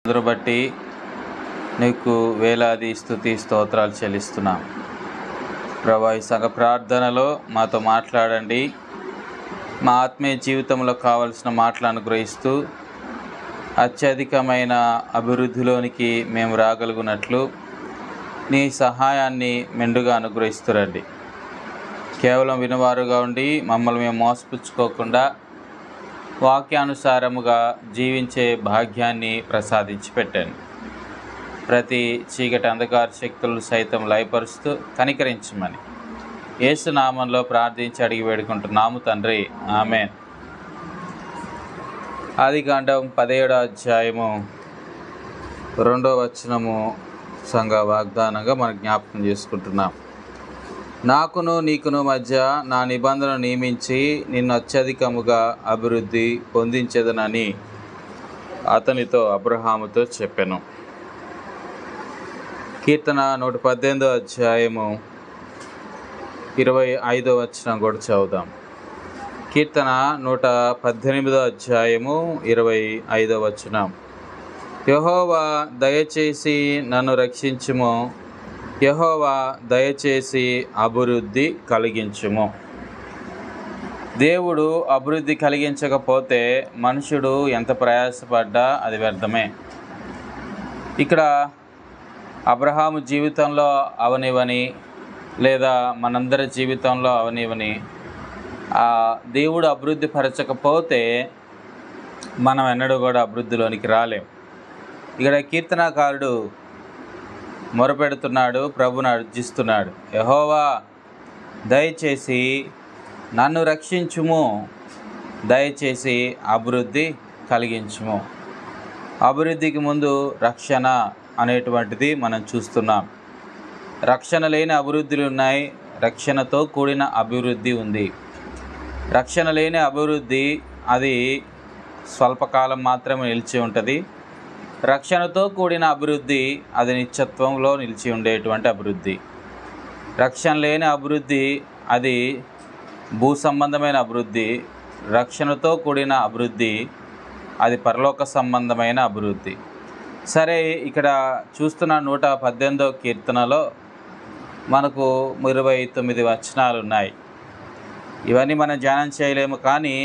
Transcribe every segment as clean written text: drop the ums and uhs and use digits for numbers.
అందును బట్టి నీకు వేలాది స్తుతి స్తోత్రాలు చెల్లిస్తున్నాం ప్రభువా. ఈ సంఘ ప్రార్థనలో మాతో మాట్లాడండి. మా ఆత్మీయ జీవితంలో కావలసిన మాటలు అనుగ్రహిస్తూ అత్యధికమైన అభివృద్ధిలోనికి మేము రాగలుగునట్లు నీ సహాయాన్ని మెండుగా అనుగ్రహిస్తురండి. కేవలం వినువారుగా ఉండి మమ్మల్ని మేము మోసపుచ్చుకోకుండా వాక్యానుసారముగా జీవించే భాగ్యాన్ని ప్రసాదించి పెట్టండి. ప్రతి చీకటి అంధకార శక్తులను సైతం లయపరుస్తూ కనికరించమని యేసు నామంలో ప్రార్థించి అడిగి వేడుకుంటున్నాము తండ్రి, ఆమేన్. ఆదికాండం 17వ అధ్యాయము 2వ వచనము సంఘ వాగ్దానంగా మనం జ్ఞాపకం చేసుకుంటున్నాం. నాకును నీకును మధ్య నా నిబంధన నియమించి నిన్ను అత్యధికముగా అభివృద్ధి పొందించదనని అతనితో అబ్రహాముతో చెప్పెను. కీర్తన 118వ అధ్యాయము 25వ వచనం కూడా చదువుదాం. కీర్తన 118వ అధ్యాయము 25వ వచనం. యెహోవా దయచేసి నన్ను రక్షించుము, యెహోవా దయచేసి అభివృద్ధి కలిగించుము. దేవుడు అభివృద్ధి కలిగించకపోతే మనుషుడు ఎంత ప్రయాసపడ్డా అది వ్యర్థమే. ఇక్కడ అబ్రహాము జీవితంలో అవనివని లేదా మనందరి జీవితంలో అవనివని దేవుడు అభివృద్ధి పరచకపోతే మనం ఎన్నడూ కూడా అభివృద్ధిలోనికి రాలేం. ఇక్కడ కీర్తనాకారుడు మొరపెడుతున్నాడు, ప్రభుని అర్జిస్తున్నాడు. యెహోవా దయచేసి నన్ను రక్షించుము, దయచేసి అభివృద్ధి కలిగించుము. అభివృద్ధికి ముందు రక్షణ అనేటువంటిది మనం చూస్తున్నాం. రక్షణ లేని అభివృద్ధులు ఉన్నాయి, రక్షణతో కూడిన అభివృద్ధి ఉంది. రక్షణ లేని అభివృద్ధి అది స్వల్పకాలం మాత్రమే నిలిచి ఉంటుంది. రక్షణతో కూడిన అభివృద్ధి అది నిత్యత్వంలో నిలిచి ఉండేటువంటి అభివృద్ధి. రక్షణ లేని అభివృద్ధి అది భూ సంబంధమైన అభివృద్ధి. రక్షణతో కూడిన అభివృద్ధి అది పరలోక సంబంధమైన అభివృద్ధి. సరే, ఇక్కడ చూస్తున్న 118వ కీర్తనలో మనకు 29 వచనాలు ఉన్నాయి. ఇవన్నీ మనం ధ్యానం చేయలేము, కానీ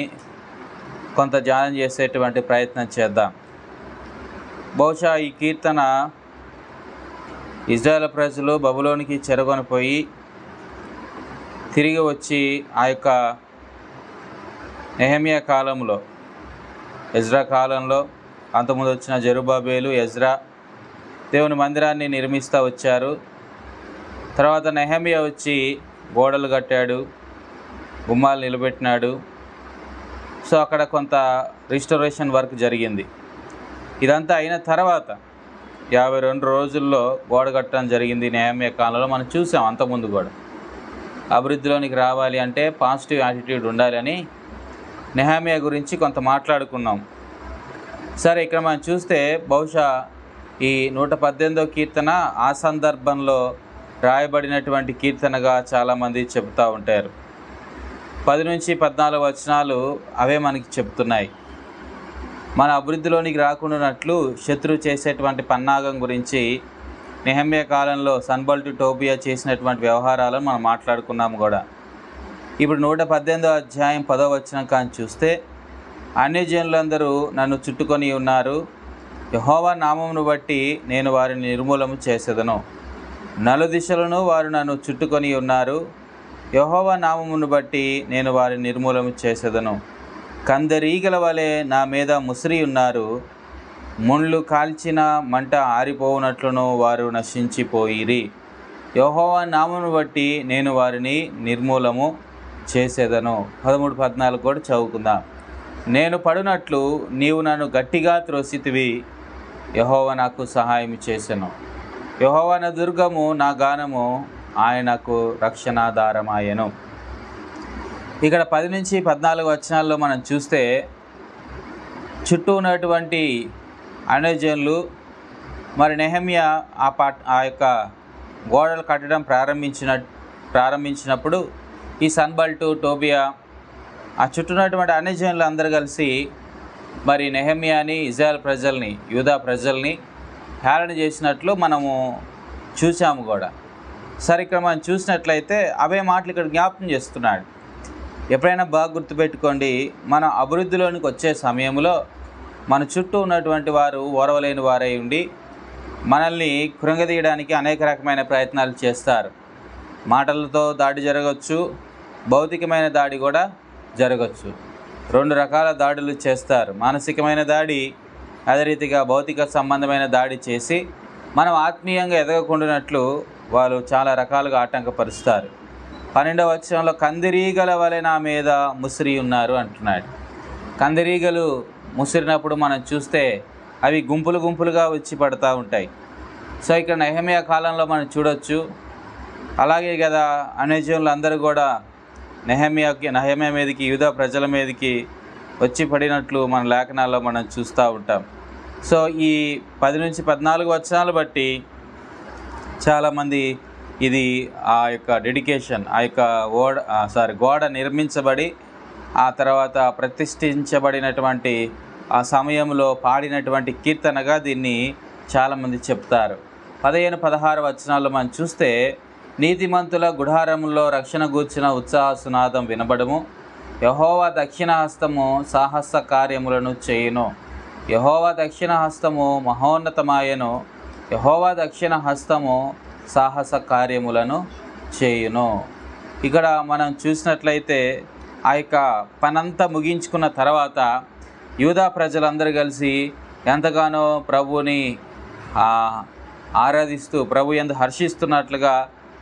కొంత ధ్యానం చేసేటువంటి ప్రయత్నం చేద్దాం. బహుశా ఈ కీర్తన ఇజ్రాయేల్ ప్రజలు బబులోనికి చెరగొని పోయి తిరిగి వచ్చి ఆ యొక్క నెహెమ్యా కాలంలో, ఎజ్రా కాలంలో, అంతకుముందు వచ్చిన జెరుబ్బాబెలు, ఎజ్రా దేవుని మందిరాన్ని నిర్మిస్తూ వచ్చారు. తర్వాత నెహెమ్యా వచ్చి గోడలు కట్టాడు, గుమ్మాలు నిలబెట్టినాడు. సో అక్కడ కొంత రిస్టోరేషన్ వర్క్ జరిగింది. ఇదంతా అయిన తర్వాత 52 రోజుల్లో గోడ కట్టడం జరిగింది నెహెమ్యా కాలంలో. మనం చూసాం అంతకుముందు కూడా. అభివృద్ధిలోనికి రావాలి అంటే పాజిటివ్ యాటిట్యూడ్ ఉండాలని నెహెమ్యా గురించి కొంత మాట్లాడుకున్నాం. సరే, ఇక్కడ మనం చూస్తే బహుశా ఈ 118వ కీర్తన ఆ సందర్భంలో రాయబడినటువంటి కీర్తనగా చాలామంది చెబుతూ ఉంటారు. 10 నుంచి 14 వచనాలు అవే మనకి చెప్తున్నాయి. మన అభివృద్ధిలోనికి రాకుండానట్లు శత్రువు చేసేటువంటి పన్నాగం గురించి నెహెమ్యా కాలంలో సన్బల్టు టోబియా చేసినటువంటి వ్యవహారాలను మనం మాట్లాడుకున్నాము కూడా. ఇప్పుడు 118వ అధ్యాయం 10వ వచనం కానీ చూస్తే, అన్యజనులందరూ నన్ను చుట్టుకొని ఉన్నారు, యెహోవా నామమును బట్టి నేను వారిని నిర్మూలము చేసేదను. నలుదిశలను వారు నన్ను చుట్టుకొని ఉన్నారు, యెహోవా నామమును బట్టి నేను వారిని నిర్మూలము చేసేదను. కందరీగల వలె నా మీద ముసిరి ఉన్నారు, ముళ్ళు కాల్చిన మంట ఆరిపోవునట్లును వారు నశించిపోయిరి. యెహోవా నామమును బట్టి నేను వారిని నిర్మూలము చేసేదను. 13, 14 కూడా చదువుకుందాం. నేను పడునట్లు నీవు నన్ను గట్టిగా త్రోసితివి, యెహోవా నాకు సహాయం చేసెను. యెహోవా నా దుర్గము, నా గానము, ఆయనకు రక్షణాధారమాయెను. ఇక్కడ 10 నుంచి 14 వచనాల్లో మనం చూస్తే చుట్టూ ఉన్నటువంటి అన్యజనులు మరి నెహెమ్యా ఆ యొక్క గోడలు కట్టడం ప్రారంభించినప్పుడు ఈ సన్బల్టు టోబియా ఆ చుట్టూన్నటువంటి అన్యజనులు అందరూ కలిసి మరి నెహెమ్యాని, ఇజ్రాయెల్ ప్రజల్ని, యూదా ప్రజల్ని హేళన చేసినట్లు మనము చూసాము కూడా. సరే, ఇక్కడ మనం చూసినట్లయితే అవే మాటలు ఇక్కడ జ్ఞాపకం చేస్తున్నాడు. ఎప్పుడైనా బాగా గుర్తుపెట్టుకోండి, మన అభివృద్ధిలోనికి వచ్చే సమయంలో మన చుట్టూ ఉన్నటువంటి వారు ఓర్వలేని వారై ఉండి మనల్ని కృంగదీయడానికి అనేక రకమైన ప్రయత్నాలు చేస్తారు. మాటలతో దాడి జరగవచ్చు, భౌతికమైన దాడి కూడా జరగవచ్చు. 2 రకాల దాడులు చేస్తారు. మానసికమైన దాడి, అదే రీతిగా భౌతిక సంబంధమైన దాడి చేసి మనం ఆత్మీయంగా ఎదగకుండానట్లు వాళ్ళు చాలా రకాలుగా ఆటంకపరుస్తారు. 12వ వచనంలో కందిరీగల వలె నా మీద ముసిరి ఉన్నారు అంటున్నాడు. కందిరీగలు ముసిరినప్పుడు మనం చూస్తే అవి గుంపులు గుంపులుగా వచ్చి పడుతూ ఉంటాయి. సో ఇక్కడ నెహెమ్యా కాలంలో మనం చూడొచ్చు. అలాగే కదా అన్యజనులు అందరూ కూడా నెహెమ్యా మీదకి, యూదా ప్రజల మీదకి వచ్చి పడినట్లు మన లేఖనాల్లో మనం చూస్తూ ఉంటాం. సో ఈ 10 నుంచి 14 వచనాలు బట్టి చాలామంది ఇది ఆ యొక్క డెడికేషన్, ఆ యొక్క గోడ నిర్మించబడి ఆ తర్వాత ప్రతిష్ఠించబడినటువంటి ఆ సమయంలో పాడినటువంటి కీర్తనగా దీన్ని చాలామంది చెప్తారు. 15, 16 వచనాల్లో మనం చూస్తే నీతిమంతుల గుడారంలో రక్షణ గూర్చిన ఉత్సాహ సునాదం వినబడము, యెహోవా దక్షిణ హస్తము సాహస కార్యములను చేయును. యెహోవా దక్షిణ హస్తము మహోన్నతమాయను, యెహోవా దక్షిణ హస్తము సాహస కార్యములను చేయును. ఇక్కడ మనం చూసినట్లయితే ఆ యొక్క పనంతా ముగించుకున్న తర్వాత యూదా ప్రజలందరూ కలిసి ఎంతగానో ప్రభువుని ఆరాధిస్తూ ప్రభు యందు హర్షిస్తున్నట్లుగా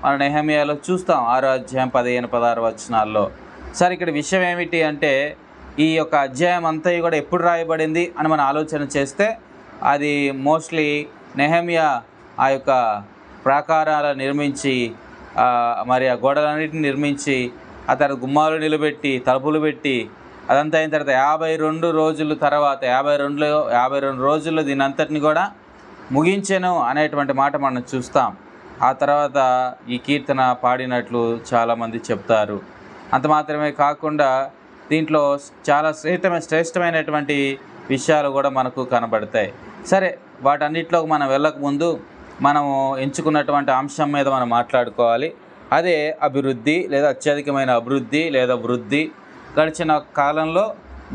మన నెహెమ్యాలో చూస్తాం. 6వ అధ్యాయం 15, 16 వచనాల్లో. సరే, ఇక్కడ విషయం ఏమిటి అంటే ఈ యొక్క అధ్యాయం అంతా కూడా ఎప్పుడు రాయబడింది అని మనం ఆలోచన చేస్తే అది మోస్ట్లీ నెహెమ్యా ఆ యొక్క ప్రాకారాలు నిర్మించి మరి ఆ గోడలన్నిటిని నిర్మించి ఆ తర్వాత గుమ్మాలు నిలబెట్టి తలుపులు పెట్టి అదంతా అయిన తర్వాత 52 రోజుల తర్వాత 52 రోజుల్లో దీని అంతటిని కూడా ముగించెను అనేటువంటి మాట మనం చూస్తాం. ఆ తర్వాత ఈ కీర్తన పాడినట్లు చాలామంది చెప్తారు. అంత మాత్రమే కాకుండా దీంట్లో చాలా శ్రేష్టమైనటువంటి విషయాలు కూడా మనకు కనబడతాయి. సరే, వాటన్నిటిలో మనం వెళ్ళకముందు మనము ఎంచుకున్నటువంటి అంశం మీద మనం మాట్లాడుకోవాలి. అదే అభివృద్ధి లేదా అత్యధికమైన అభివృద్ధి లేదా వృద్ధి. గడిచిన కాలంలో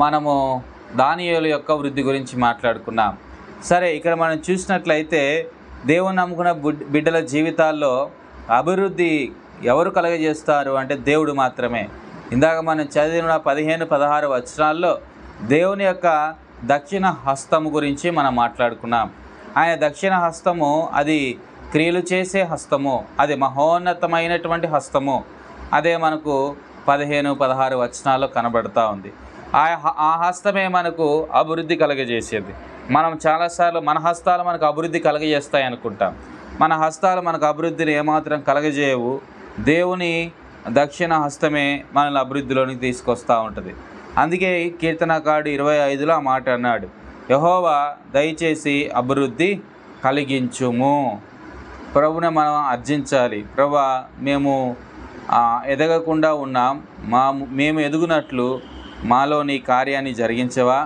మనము దానియేలు యొక్క వృద్ధి గురించి మాట్లాడుకున్నాం. సరే, ఇక్కడ మనం చూసినట్లయితే దేవుని నమ్ముకున్న బిడ్డల జీవితాల్లో అభివృద్ధి ఎవరు కలగజేస్తారు అంటే దేవుడు మాత్రమే. ఇందాక మనం చదివిన 15, 16 వచనాల్లో దేవుని యొక్క దక్షిణ హస్తము గురించి మనం మాట్లాడుకున్నాం. ఆయన దక్షిణ హస్తము అది క్రియలు చేసే హస్తము, అది మహోన్నతమైనటువంటి హస్తము. అదే మనకు 15, 16 వచనాల్లో కనబడుతూ ఉంది. ఆ హస్తమే మనకు అభివృద్ధి కలగజేసేది. మనం చాలాసార్లు మన హస్తాలు మనకు అభివృద్ధి కలగజేస్తాయి అనుకుంటాం. మన హస్తాలు మనకు అభివృద్ధిని ఏమాత్రం కలగజేయవు. దేవుని దక్షిణ హస్తమే మనల్ని అభివృద్ధిలోనికి తీసుకొస్తూ ఉంటుంది. అందుకే కీర్తనకారుడు 25లో ఆ మాట అన్నాడు, యెహోవా దయచేసి అభివృద్ధి కలిగించుము. ప్రభువుని మనం అర్జించాలి. ప్రభువా, మేము ఎదగకుండా ఉన్నాం, మేము ఎదుగునట్లు మాలో నీ కార్యాన్ని జరిగించవా.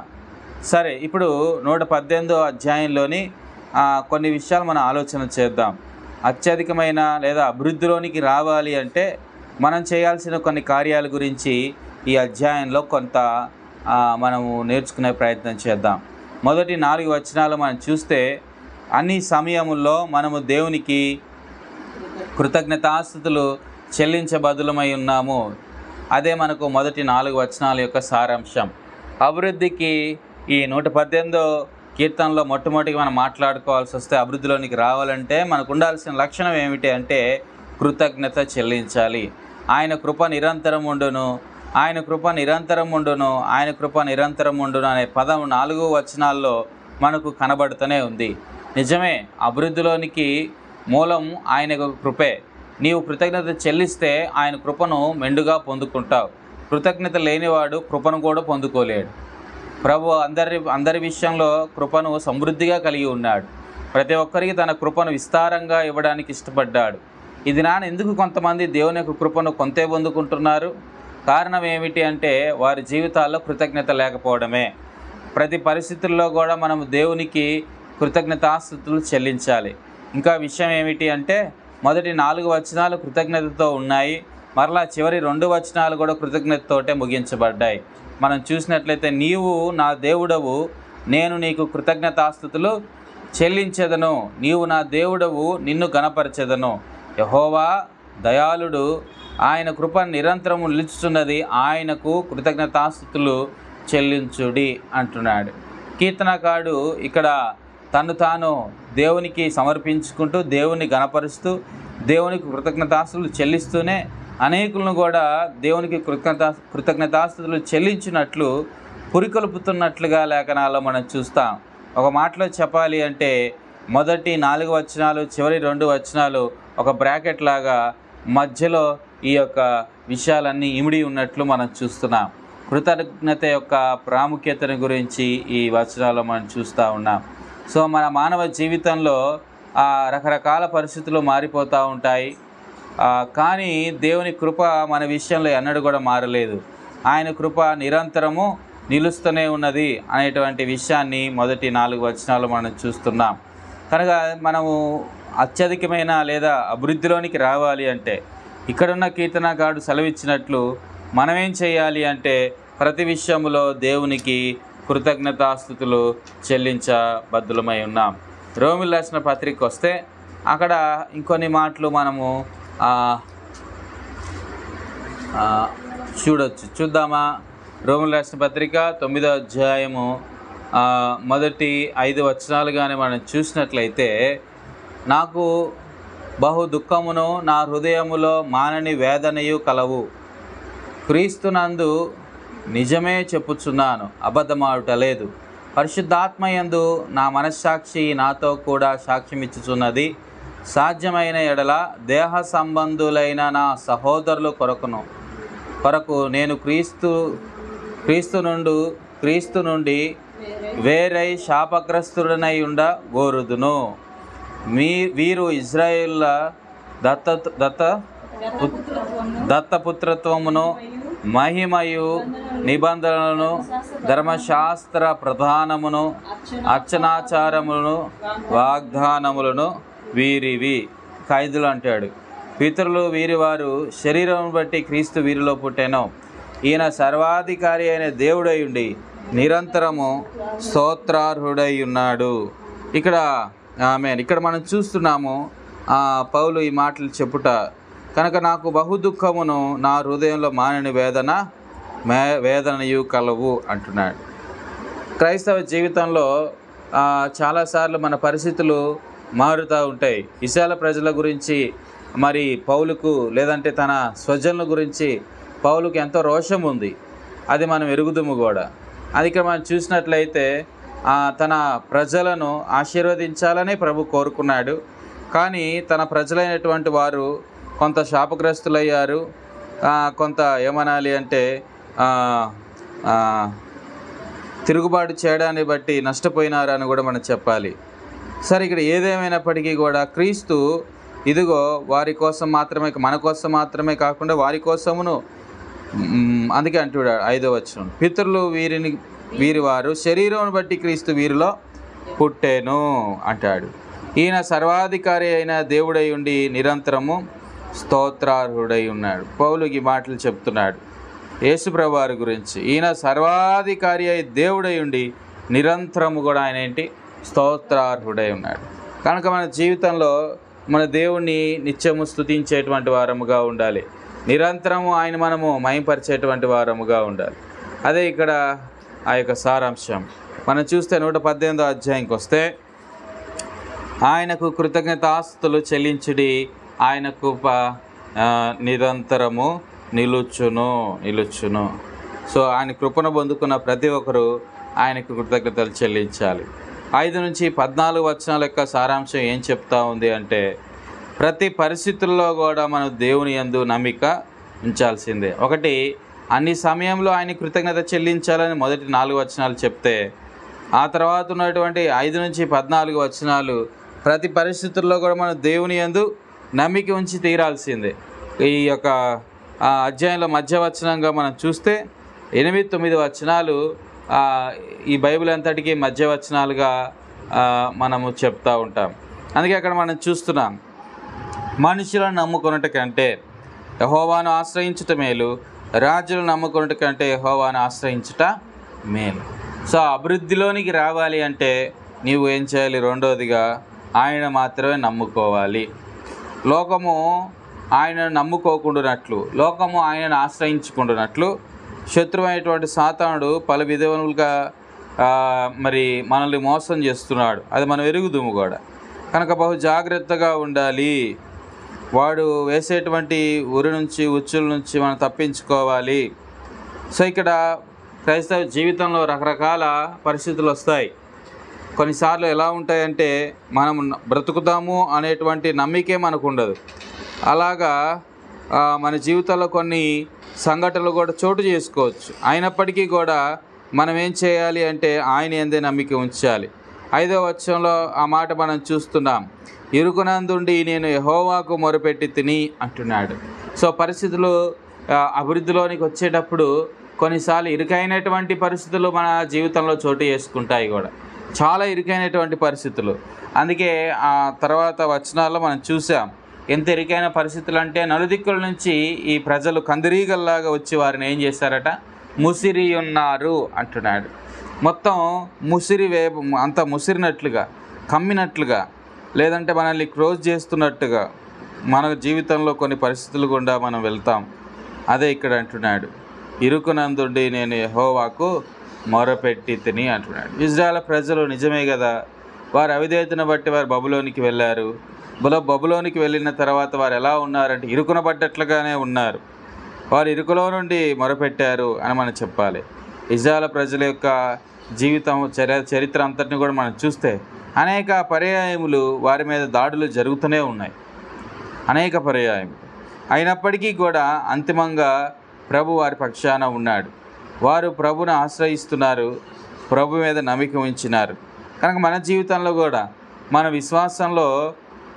సరే, ఇప్పుడు 118వ అధ్యాయంలోని కొన్ని విషయాలు మనం ఆలోచన చేద్దాం. అత్యధికమైన లేదా అభివృద్ధిలోనికి రావాలి అంటే మనం చేయాల్సిన కొన్ని కార్యాల గురించి ఈ అధ్యాయంలో కొంత మనము నేర్చుకునే ప్రయత్నం చేద్దాం. మొదటి 4 వచనాలు మనం చూస్తే అన్ని సమయముల్లో మనము దేవునికి కృతజ్ఞతాస్తుతులు చెల్లించబదులమై ఉన్నాము. అదే మనకు మొదటి 4 వచనాల యొక్క సారాంశం. అభివృద్ధికి ఈ 118వ కీర్తనలో మొట్టమొదటిగా మనం మాట్లాడుకోవాల్సి వస్తే అభివృద్ధిలోనికి రావాలంటే మనకు ఉండాల్సిన లక్షణం ఏమిటి అంటే కృతజ్ఞత చెల్లించాలి. ఆయన కృప నిరంతరం ఉండును, ఆయన కృప నిరంతరం ఉండును, ఆయన కృప నిరంతరం ఉండును అనే పదం 4 వచనాల్లో మనకు కనబడుతూనే ఉంది. నిజమే, అభివృద్ధిలోనికి మూలం ఆయన కృపే. నీవు కృతజ్ఞత చెల్లిస్తే ఆయన కృపను మెండుగా పొందుకుంటావు. కృతజ్ఞత లేనివాడు కృపను కూడా పొందుకోలేడు. ప్రభు అందరి విషయంలో కృపను సమృద్ధిగా కలిగి ఉన్నాడు. ప్రతి ఒక్కరికి తన కృపను విస్తారంగా ఇవ్వడానికి ఇష్టపడ్డాడు. ఇది ఎందుకు కొంతమంది దేవుని యొక్క కృపను కొంతే పొందుకుంటున్నారు? కారణం ఏమిటి అంటే వారి జీవితాల్లో కృతజ్ఞత లేకపోవడమే. ప్రతి పరిస్థితుల్లో కూడా మనం దేవునికి కృతజ్ఞతాస్తుతులు చెల్లించాలి. ఇంకా విషయం ఏమిటి అంటే మొదటి 4 వచనాలు కృతజ్ఞతతో ఉన్నాయి, మరలా చివరి 2 వచనాలు కూడా కృతజ్ఞతతోటే ముగించబడ్డాయి. మనం చూసినట్లయితే నీవు నా దేవుడవు, నేను నీకు కృతజ్ఞతాస్తుతులు చెల్లించెదను, నీవు నా దేవుడవు, నిన్ను గణపరచెదను. యెహోవా దయాళుడు, ఆయన కృప నిరంతరము నిలుచుతున్నది, ఆయనకు కృతజ్ఞతాస్తుతులు చెల్లించుడి అంటున్నాడు. కీర్తనకారుడు ఇక్కడ తను తాను దేవునికి సమర్పించుకుంటూ, దేవుని గణపరుస్తూ, దేవునికి కృతజ్ఞతాస్తుతులు చెల్లిస్తూనే అనేకులను కూడా దేవునికి కృతజ్ఞతాస్తుతులు చెల్లించినట్లు పురికొల్పుతున్నట్లుగా లేఖనాల్లో మనం చూస్తాం. ఒక మాటలో చెప్పాలి అంటే మొదటి 4 వచనాలు, చివరి 2 వచనాలు ఒక బ్రాకెట్ లాగా మధ్యలో ఈ యొక్క విషయాలన్నీ ఇమిడి ఉన్నట్లు మనం చూస్తున్నాం. కృతజ్ఞత యొక్క ప్రాముఖ్యతను గురించి ఈ వచనాల్లో మనం చూస్తూ ఉన్నాం. సో మన మానవ జీవితంలో రకరకాల పరిస్థితులు మారిపోతూ ఉంటాయి, కానీ దేవుని కృప మన విషయంలో ఎన్నడూ కూడా మారలేదు. ఆయన కృప నిరంతరము నిలుస్తూనే ఉన్నది అనేటువంటి విషయాన్ని మొదటి 4 వచనాలు మనం చూస్తున్నాం. కనుక మనము అత్యధికమైన లేదా అభివృద్ధిలోనికి రావాలి అంటే ఇక్కడున్న కీర్తనకారుడు సెలవిచ్చినట్లు మనమేం చేయాలి అంటే ప్రతి విషయంలో దేవునికి కృతజ్ఞతాస్తుతులు చెల్లించబద్ధులమై ఉన్నాం. రోమిలకు రాసిన పత్రిక వస్తే అక్కడ ఇంకొన్ని మాటలు మనము చూద్దామా? రోమిలకు రాసిన పత్రిక 9వ అధ్యాయము మొదటి 5 వచనాలుగానే మనం చూసినట్లయితే, నాకు బహు దుఃఖమును నా హృదయములో మానని వేదనయు కలవు, క్రీస్తునందు నిజమే చెప్పుచున్నాను, అబద్ధమాడుట లేదు. పరిశుద్ధాత్మయందు నా మనస్సాక్షి నాతో కూడా సాక్ష్యమిచ్చుచున్నది, సాధ్యమైన ఎడల దేహ సంబంధులైన నా సహోదరుల కొరకు నేను క్రీస్తు నుండి వేరై శాపగ్రస్తుడనై ఉండ గోరుదును. వీరు ఇజ్రాయేళ్ల దత్తపుత్రత్వమును మహిమయు నిబంధనలను ధర్మశాస్త్ర ప్రధానమును అర్చనాచారములను వాగ్దానములను వీరివి. ఖైదులు అంటాడు, పితరులు వీరివారు శరీరం బట్టి క్రీస్తు వీరిలో పుట్టెను. ఈయన సర్వాధికారి అయిన దేవుడై ఉండి నిరంతరము స్తోత్రార్హుడై ఉన్నాడు. ఇక్కడ మనం చూస్తున్నాము పౌలు ఈ మాటలు చెప్పుట, కనుక నాకు బహు దుఃఖమును నా హృదయంలో మానని వేదనయు కలవు అంటున్నాడు. క్రైస్తవ జీవితంలో చాలాసార్లు మన పరిస్థితులు మారుతూ ఉంటాయి. ఇశ్రాయేలు ప్రజల గురించి మరి పౌలుకు, లేదంటే తన స్వజనుల గురించి పౌలుకు ఎంతో రోషం ఉంది, అది మనం ఎరుగుదుము కూడా. అది ఇక్కడ మనం చూసినట్లయితే తన ప్రజలను ఆశీర్వదించాలని ప్రభు కోరుకున్నాడు, కానీ తన ప్రజలైనటువంటి వారు కొంత శాపగ్రస్తులయ్యారు, కొంత ఏమనాలి అంటే తిరుగుబాటు చేయడాన్ని బట్టి నష్టపోయినారు అని కూడా మనం చెప్పాలి. సరే, ఇక్కడ ఏదేమైనప్పటికీ కూడా క్రీస్తు ఇదిగో వారి కోసం మాత్రమే, మన కోసం మాత్రమే కాకుండా వారి కోసమును, అందుకే అంటున్నాడు 5వ వచనం, పితరులు వీరివారు శరీరం బట్టి క్రీస్తు వీరిలో పుట్టెను అంటాడు. ఈయన సర్వాధికారి అయిన దేవుడై ఉండి నిరంతరము స్తోత్రార్హుడై ఉన్నాడు. పౌలుకి ఈ మాటలు చెప్తున్నాడు యేసుప్రభు వారి గురించి. ఈయన సర్వాధికారి అయి దేవుడై ఉండి నిరంతరము కూడా ఆయన స్తోత్రార్హుడై ఉన్నాడు. కనుక మన జీవితంలో మన దేవుణ్ణి నిత్యము స్తుతించేటువంటి వారముగా ఉండాలి, నిరంతరము ఆయన మనము మహింపరిచేటువంటి వారముగా ఉండాలి. అదే ఇక్కడ ఆ యొక్క సారాంశం. మనం చూస్తే 118వ అధ్యాయంకి వస్తే, ఆయనకు కృతజ్ఞతాస్తుతులు చెల్లించుడి, ఆయన కృప నిరంతరము నిలుచును. సో ఆయన కృపను పొందుకున్న ప్రతి ఒక్కరూ ఆయనకు కృతజ్ఞతలు చెల్లించాలి. 5 నుంచి 14 వచనాల యొక్క సారాంశం ఏం చెప్తా ఉంది అంటే, ప్రతి పరిస్థితుల్లో కూడా మనం దేవుని యందు నమ్మిక ఉంచాల్సిందే. ఒకటి, అన్ని సమయంలో ఆయన కృతజ్ఞత చెల్లించాలని మొదటి 4 వచనాలు చెప్తే, ఆ తర్వాత ఉన్నటువంటి 5 నుంచి 14 వచనాలు ప్రతి పరిస్థితుల్లో కూడా మనం దేవుని యందు నమ్మిక ఉంచి తీరాల్సిందే. ఈ యొక్క అధ్యాయంలో మధ్య వచనంగా మనం చూస్తే 8-9 వచనాలు ఈ బైబిల్ అంతటికీ మధ్యవచనాలుగా మనము చెప్తూ ఉంటాం. అందుకే అక్కడ మనం చూస్తున్నాం, మనుషులను నమ్ముకున్నట కంటే యెహోవాను ఆశ్రయించుట మేలు, రాజులను నమ్ముకున్నట కంటే యెహోవాను ఆశ్రయించుట మేలు. సో అభివృద్ధిలోనికి రావాలి అంటే నీవు ఏం చేయాలి? రెండోదిగా ఆయన మాత్రమే నమ్ముకోవాలి. లోకము ఆయనను నమ్ముకోకుండానట్లు, లోకము ఆయనను ఆశ్రయించుకుంటున్నట్లు శత్రువైనటువంటి సాతానుడు పలు విధములుగా మరి మనల్ని మోసం చేస్తున్నాడు. అది మనం ఎరుగుదుము కూడా. కనుక బహు జాగ్రత్తగా ఉండాలి. వాడు వేసేటువంటి ఉరి నుంచి, ఉచ్చుల నుంచి మనం తప్పించుకోవాలి. సో ఇక్కడ క్రైస్తవ జీవితంలో రకరకాల పరిస్థితులు వస్తాయి. కొన్నిసార్లు ఎలా ఉంటాయంటే మనం బ్రతుకుతాము అనేటువంటి నమ్మికే మనకు ఉండదు. అలాగా మన జీవితంలో కొన్ని సంఘటనలు కూడా చోటు చేసుకోవచ్చు. అయినప్పటికీ కూడా మనం ఏం చేయాలి అంటే ఆయన యందే నమ్మిక ఉంచాలి. 5వ వచనంలో ఆ మాట మనం చూస్తున్నాం, ఇరుకునందుండి నేను యెహోవాకు మొరపెట్టి తిని అంటున్నాడు. సో పరిస్థితులు అభివృద్ధిలోనికి వచ్చేటప్పుడు కొన్నిసార్లు ఇరుకైనటువంటి పరిస్థితులు మన జీవితంలో చోటు చేసుకుంటాయి కూడా, చాలా ఇరుకైనటువంటి పరిస్థితులు. అందుకే ఆ తర్వాత వచనాల్లో మనం చూసాం ఎంత ఇరుకైన పరిస్థితులు అంటే, నలుదిక్కుల నుంచి ఈ ప్రజలు కందిరీగల్లాగా వచ్చి వారిని ఏం చేశారట? ముసిరి ఉన్నారు అంటున్నాడు. మొత్తం అంత ముసిరినట్లుగా, కమ్మినట్లుగా, లేదంటే మనల్ని క్లోజ్ చేస్తున్నట్టుగా మన జీవితంలో కొన్ని పరిస్థితులు గుండా మనం వెళ్తాం. అదే ఇక్కడ అంటున్నాడు, ఇరుకునందుండి నేను యెహోవాకు మొరపెట్టి తిని అంటున్నాడు. ఇజ్రాయేల్ ప్రజలు నిజమే కదా, వారు అవిధేయతను బట్టి వారు బబులోనికి వెళ్ళారు. బబులోనికి వెళ్ళిన తర్వాత వారు ఎలా ఉన్నారంటే ఇరుకునబడ్డట్లుగానే ఉన్నారు. వారు ఇరుకులో నుండి మొరపెట్టారు అని మనం చెప్పాలి. ఇజ్రాయేల్ ప్రజల యొక్క జీవితం చరిత్ర అంతటిని కూడా మనం చూస్తే అనేక పర్యాయములు వారి మీద దాడులు జరుగుతూనే ఉన్నాయి, అనేక పర్యాయములు. అయినప్పటికీ కూడా అంతిమంగా ప్రభు వారి పక్షాన ఉన్నాడు. వారు ప్రభుని ఆశ్రయిస్తున్నారు, ప్రభు మీద నమ్మిక ఉంచినారు. కనుక మన జీవితంలో కూడా మన విశ్వాసంలో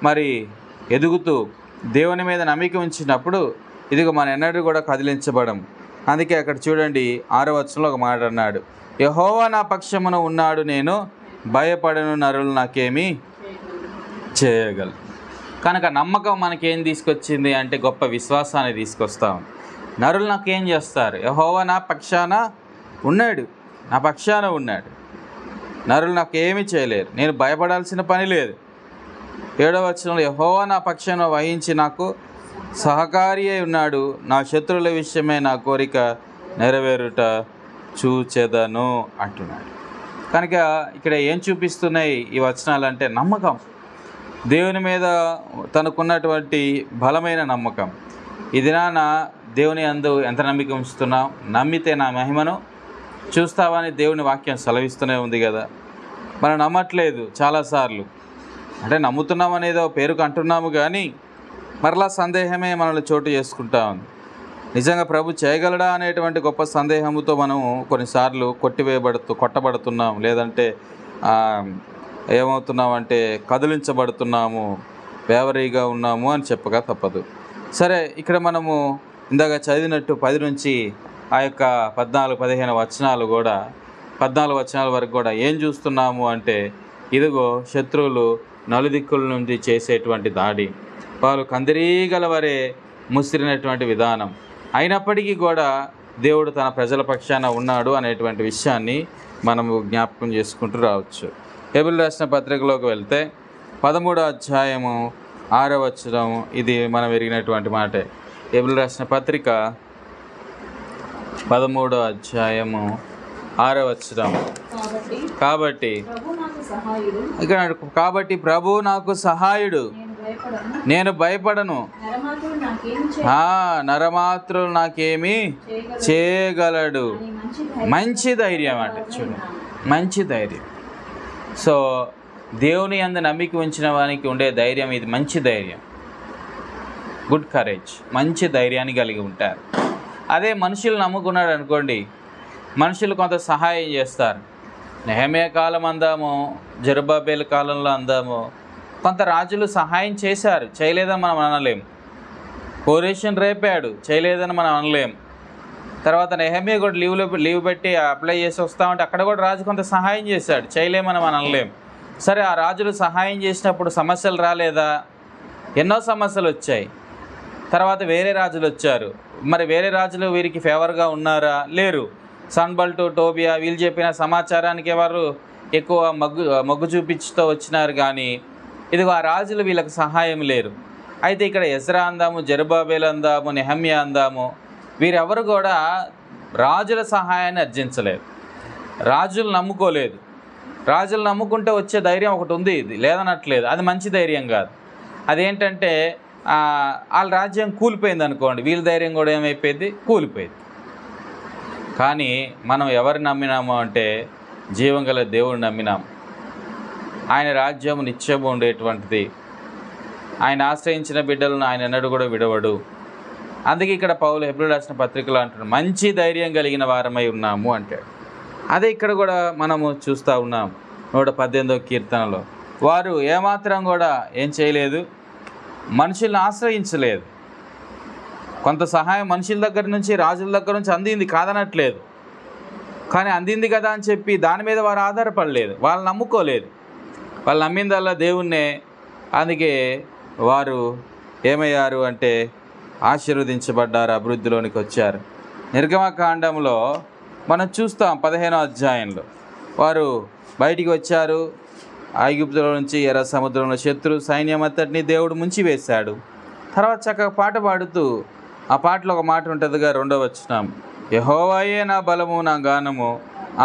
మరి ఎదుగుతూ దేవుని మీద నమ్మిక ఉంచినప్పుడు ఇదిగో మన ఎన్నడూ కూడా కదిలించబడం. అందుకే అక్కడ చూడండి 6వ వచనంలో ఒక మాట అన్నాడు, యెహోవా నా పక్షమున ఉన్నాడు, నేను భయపడను, నరులు నాకేమీ చేయగలరు. కనుక నమ్మకం మనకేం తీసుకొచ్చింది అంటే గొప్ప విశ్వాసాన్ని తీసుకొస్తాం. నరులు నాకేం చేస్తారు? యెహోవా నా పక్షాన ఉన్నాడు, నా పక్షాన ఉన్నాడు, నరులు నాకేమీ చేయలేరు, నేను భయపడాల్సిన పని లేదు. 7వ వచనంలో యెహోవా నా పక్షాన వహించి నాకు సహకారి అయి ఉన్నాడు, నా శత్రువుల విషయమే నా కోరిక నెరవేరుట చూచెదను అంటున్నాడు. కనుక ఇక్కడ ఏం చూపిస్తున్నాయి ఈ వచనాలు అంటే నమ్మకం, దేవుని మీద తనకున్నటువంటి బలమైన నమ్మకం. ఈ దినాన దేవుని అందు ఎంత నమ్మిక ఉంచుతున్నాం? నమ్మితే నా మహిమను చూస్తావని దేవుని వాక్యం సెలవిస్తూనే ఉంది కదా. మనం నమ్మట్లేదు చాలాసార్లు, అంటే నమ్ముతున్నాం అనేదో పేరుకు అంటున్నాము కానీ మరలా సందేహమే మనల్ని చోటు చేసుకుంటా ఉంది. నిజంగా ప్రభు చేయగలడా అనేటువంటి గొప్ప సందేహంతో మనం కొన్నిసార్లు కొట్టబడుతున్నాం, లేదంటే ఏమవుతున్నామంటే కదిలించబడుతున్నాము, వేవరీగా ఉన్నాము అని చెప్పగా తప్పదు. సరే, ఇక్కడ మనము ఇందాక చదివినట్టు 10 నుంచి ఆ యొక్క 14-15 వచనాలు కూడా 14 వచనాల వరకు కూడా ఏం చూస్తున్నాము అంటే ఇదిగో శత్రువులు నలుదిక్కుల నుండి చేసేటువంటి దాడి, వారు కందిరీగల వరే ముసిరినటువంటి విధానం. అయినప్పటికీ కూడా దేవుడు తన ప్రజల పక్షాన ఉన్నాడు అనేటువంటి విషయాన్ని మనము జ్ఞాపకం చేసుకుంటూ రావచ్చు. హెబ్రీయులకు రాసిన పత్రికలోకి వెళ్తే 13వ అధ్యాయము 6వ వచనం, ఇది మనం ఎరిగినటువంటి మాటే. హెబ్రీయులకు రాసిన పత్రిక 13వ అధ్యాయము 6వ వచనం, కాబట్టి ఇక్కడ కాబట్టి ప్రభు నాకు సహాయుడు, నేను భయపడను, నరమాత్రులు నాకేమీ చేయగలడు. మంచి ధైర్యం అంటే చూడండి, మంచి ధైర్యం. సో దేవుని యందు నమ్మిక ఉంచిన వానికి ఉండే ధైర్యం ఇది, మంచి ధైర్యం, గుడ్ కరేజ్, మంచి ధైర్యాన్ని కలిగి ఉంటారు. అదే మనుషులు నమ్ముకున్నాడు అనుకోండి, మనుషులు కొంత సహాయం చేస్తారు. నెహెమ్యా కాలం అందాము, జెరుబ్బాబెలు కాలంలో అందాము, కొంత రాజులు సహాయం చేశారు, చేయలేదని మనం అనలేం. కోరేషన్ రేపాడు, చేయలేదని మనం అనలేం. తర్వాత నెహెమ్యా కూడా లీవ్ పెట్టి అప్లై చేసి వస్తామంటే అక్కడ కూడా రాజు కొంత సహాయం చేశాడు, చేయలేమని మనం అనలేం. సరే, ఆ రాజులు సహాయం చేసినప్పుడు సమస్యలు రాలేదా? ఎన్నో సమస్యలు వచ్చాయి. తర్వాత వేరే రాజులు వచ్చారు. మరి వేరే రాజులు వీరికి ఫేవర్గా ఉన్నారా? లేరు. సన్బల్టు, టోబియా వీళ్ళు చెప్పిన సమాచారానికి వారు ఎక్కువ మొగ్గు చూపించుతూ వచ్చినారు, కానీ ఇదిగో ఆ రాజులు వీళ్ళకి సహాయం లేరు. అయితే ఇక్కడ ఎజ్రా అందాము, జెరుబ్బాబెలు అందాము, నెహెమ్యా అందాము, వీరెవరు కూడా రాజుల సహాయాన్ని అర్జించలేదు, రాజులు నమ్ముకోలేదు. రాజులు నమ్ముకుంటే వచ్చే ధైర్యం ఒకటి ఉంది, ఇది లేదనట్లేదు, అది మంచి ధైర్యం కాదు. అదేంటంటే వాళ్ళ రాజ్యం కూలిపోయింది అనుకోండి, వీళ్ళ ధైర్యం కూడా ఏమైపోయింది? కూలిపోయింది. కానీ మనం ఎవరు నమ్మినాము అంటే జీవం గల దేవుడిని నమ్మినాము. ఆయన రాజ్యం నిత్యము ఉండేటువంటిది. ఆయన ఆశ్రయించిన బిడ్డలను ఆయన ఎన్నడూ కూడా విడవడు. అందుకే ఇక్కడ పౌలు హెబ్రీయులకు రాసిన పత్రికలో అంటున్నాడు, మంచి ధైర్యం కలిగిన వారమై ఉన్నాము అంటాడు. అదే ఇక్కడ కూడా మనము చూస్తూ ఉన్నాం 118వ కీర్తనలో. వారు ఏమాత్రం కూడా ఏం చేయలేదు, మనుషుల్ని ఆశ్రయించలేదు. కొంత సహాయం మనుషుల దగ్గర నుంచి, రాజుల దగ్గర నుంచి అందింది, కాదనట్లేదు. కానీ అందింది కదా అని చెప్పి దాని మీద వారు ఆధారపడలేదు, వాళ్ళు నమ్ముకోలేదు. వాళ్ళు నమ్మిందల్లా దేవుణ్ణే. అందుకే వారు ఏమయ్యారు అంటే ఆశీర్వదించబడ్డారు, అభివృద్ధిలోనికి వచ్చారు. నిర్గమకాండంలో మనం చూస్తాం 15వ అధ్యాయంలో వారు బయటికి వచ్చారు. ఐగుప్తులో నుంచి ఎర్ర సముద్రంలో శత్రు సైన్యం అంతటిని దేవుడు ముంచి వేశాడు. తర్వాత చక్కగా పాట పాడుతూ, ఆ పాటలో ఒక మాట ఉంటుందిగా, 2వ వచనం, యెహోవాయే నా బలము నా గానము,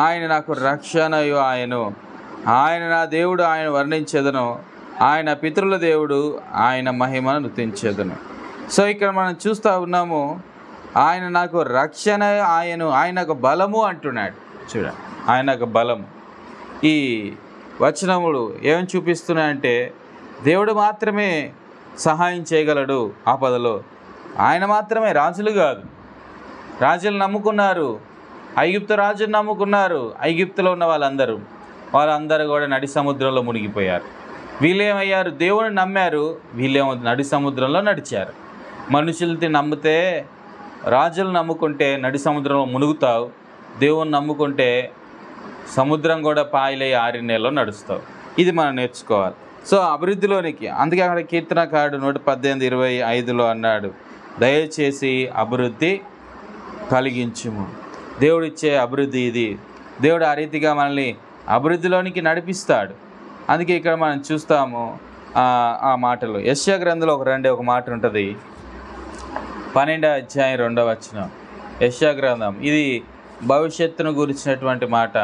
ఆయన నాకు రక్షణయు ఆయను, ఆయన నా దేవుడు, ఆయన వర్ణించెదను, ఆయన పితరుల దేవుడు, ఆయన మహిమను నృతించెదను. సో ఇక్కడ మనం చూస్తూ ఉన్నాము, ఆయన నాకు రక్షణ ఆయను, ఆయన నాకు బలము అంటున్నాడు. చూడండి, ఆయన నాకు బలము. ఈ వచనములు ఏమని చూపిస్తున్నాయంటే దేవుడు మాత్రమే సహాయం చేయగలడు ఆపదలో. ఆయన మాత్రమే, రాజులు కాదు. రాజులు నమ్ముకున్నారు, ఐగుప్తు రాజును నమ్ముకున్నారు. ఐగుప్తులో ఉన్న వాళ్ళందరూ కూడా నడి సముద్రంలో మునిగిపోయారు. వీళ్ళేమయ్యారు? దేవుని నమ్మారు, వీళ్ళేమో నడి సముద్రంలో నడిచారు. మనుషులతో నమ్మితే, రాజులు నమ్ముకుంటే నడి సముద్రంలో మునుగుతావు, దేవుని నమ్ముకుంటే సముద్రం కూడా పాయలై 6 నెలల్లో నడుస్తావు. ఇది మనం నేర్చుకోవాలి. సో అభివృద్ధిలోనికి, అందుకే అక్కడ కీర్తనకారుడు 118:25లో అన్నాడు, దయచేసి అభివృద్ధి కలిగించుము. దేవుడిచ్చే అభివృద్ధి ఇది. దేవుడు ఆ రీతిగా మనల్ని అభివృద్ధిలోనికి నడిపిస్తాడు. అందుకే ఇక్కడ మనం చూస్తాము ఆ మాటలు. యెషయా గ్రంథంలో ఒక మాట ఉంటుంది, 12వ అధ్యాయం 2వ వచనం. యెషయా గ్రంథం ఇది భవిష్యత్తును గురించినటువంటి మాట.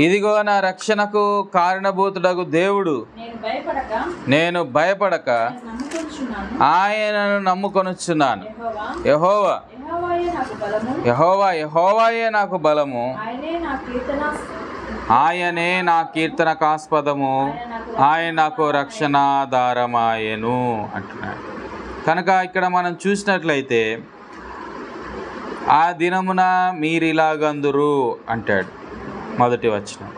ఇదిగో నా రక్షణకు కారణభూతుడగు దేవుడు, నేను భయపడక ఆయనను నమ్ముకొనుచున్నాను. యెహోవాయే నాకు బలము, ఆయనే నా కీర్తనకాస్పదము, ఆయన నాకు రక్షణాధారమాయెను అంటున్నాడు. కనుక ఇక్కడ మనం చూసినట్లయితే ఆ దినమున మీరిలాగందురు అంటాడు, మొదటి వచనం.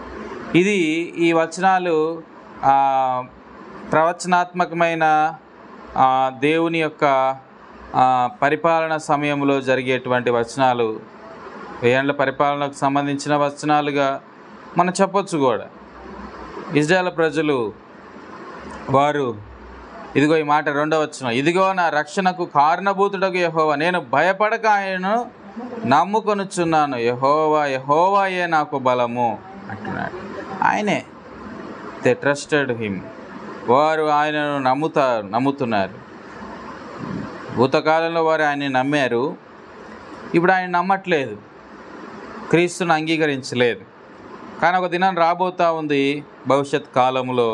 ఈ వచనాలు ప్రవచనాత్మకమైన దేవుని యొక్క పరిపాలన సమయంలో జరిగేటువంటి వచనాలు, 1000 ఏళ్ల పరిపాలనకు సంబంధించిన వచనాలుగా మనం చెప్పొచ్చు కూడా. ఇజ్రాయేల్ ప్రజలు వారు ఇదిగో ఈ మాట 2వ వచనం, ఇదిగో నా రక్షణకు కారణభూతుడగు యెహోవా, నేను భయపడక ఆయనను నమ్ముకొనుచున్నాను. యెహోవాయే నాకు బలము అంటున్నాడు. ఆయనే, దే ట్రస్టెడ్ హిమ్. వారు ఆయనను నమ్ముతున్నారు. భూతకాలంలో వారు ఆయన్ని నమ్మారు, ఇప్పుడు ఆయన నమ్మట్లేదు, క్రీస్తును అంగీకరించలేదు. కానీ ఒక దినం రాబోతూ ఉంది భవిష్యత్ కాలంలో,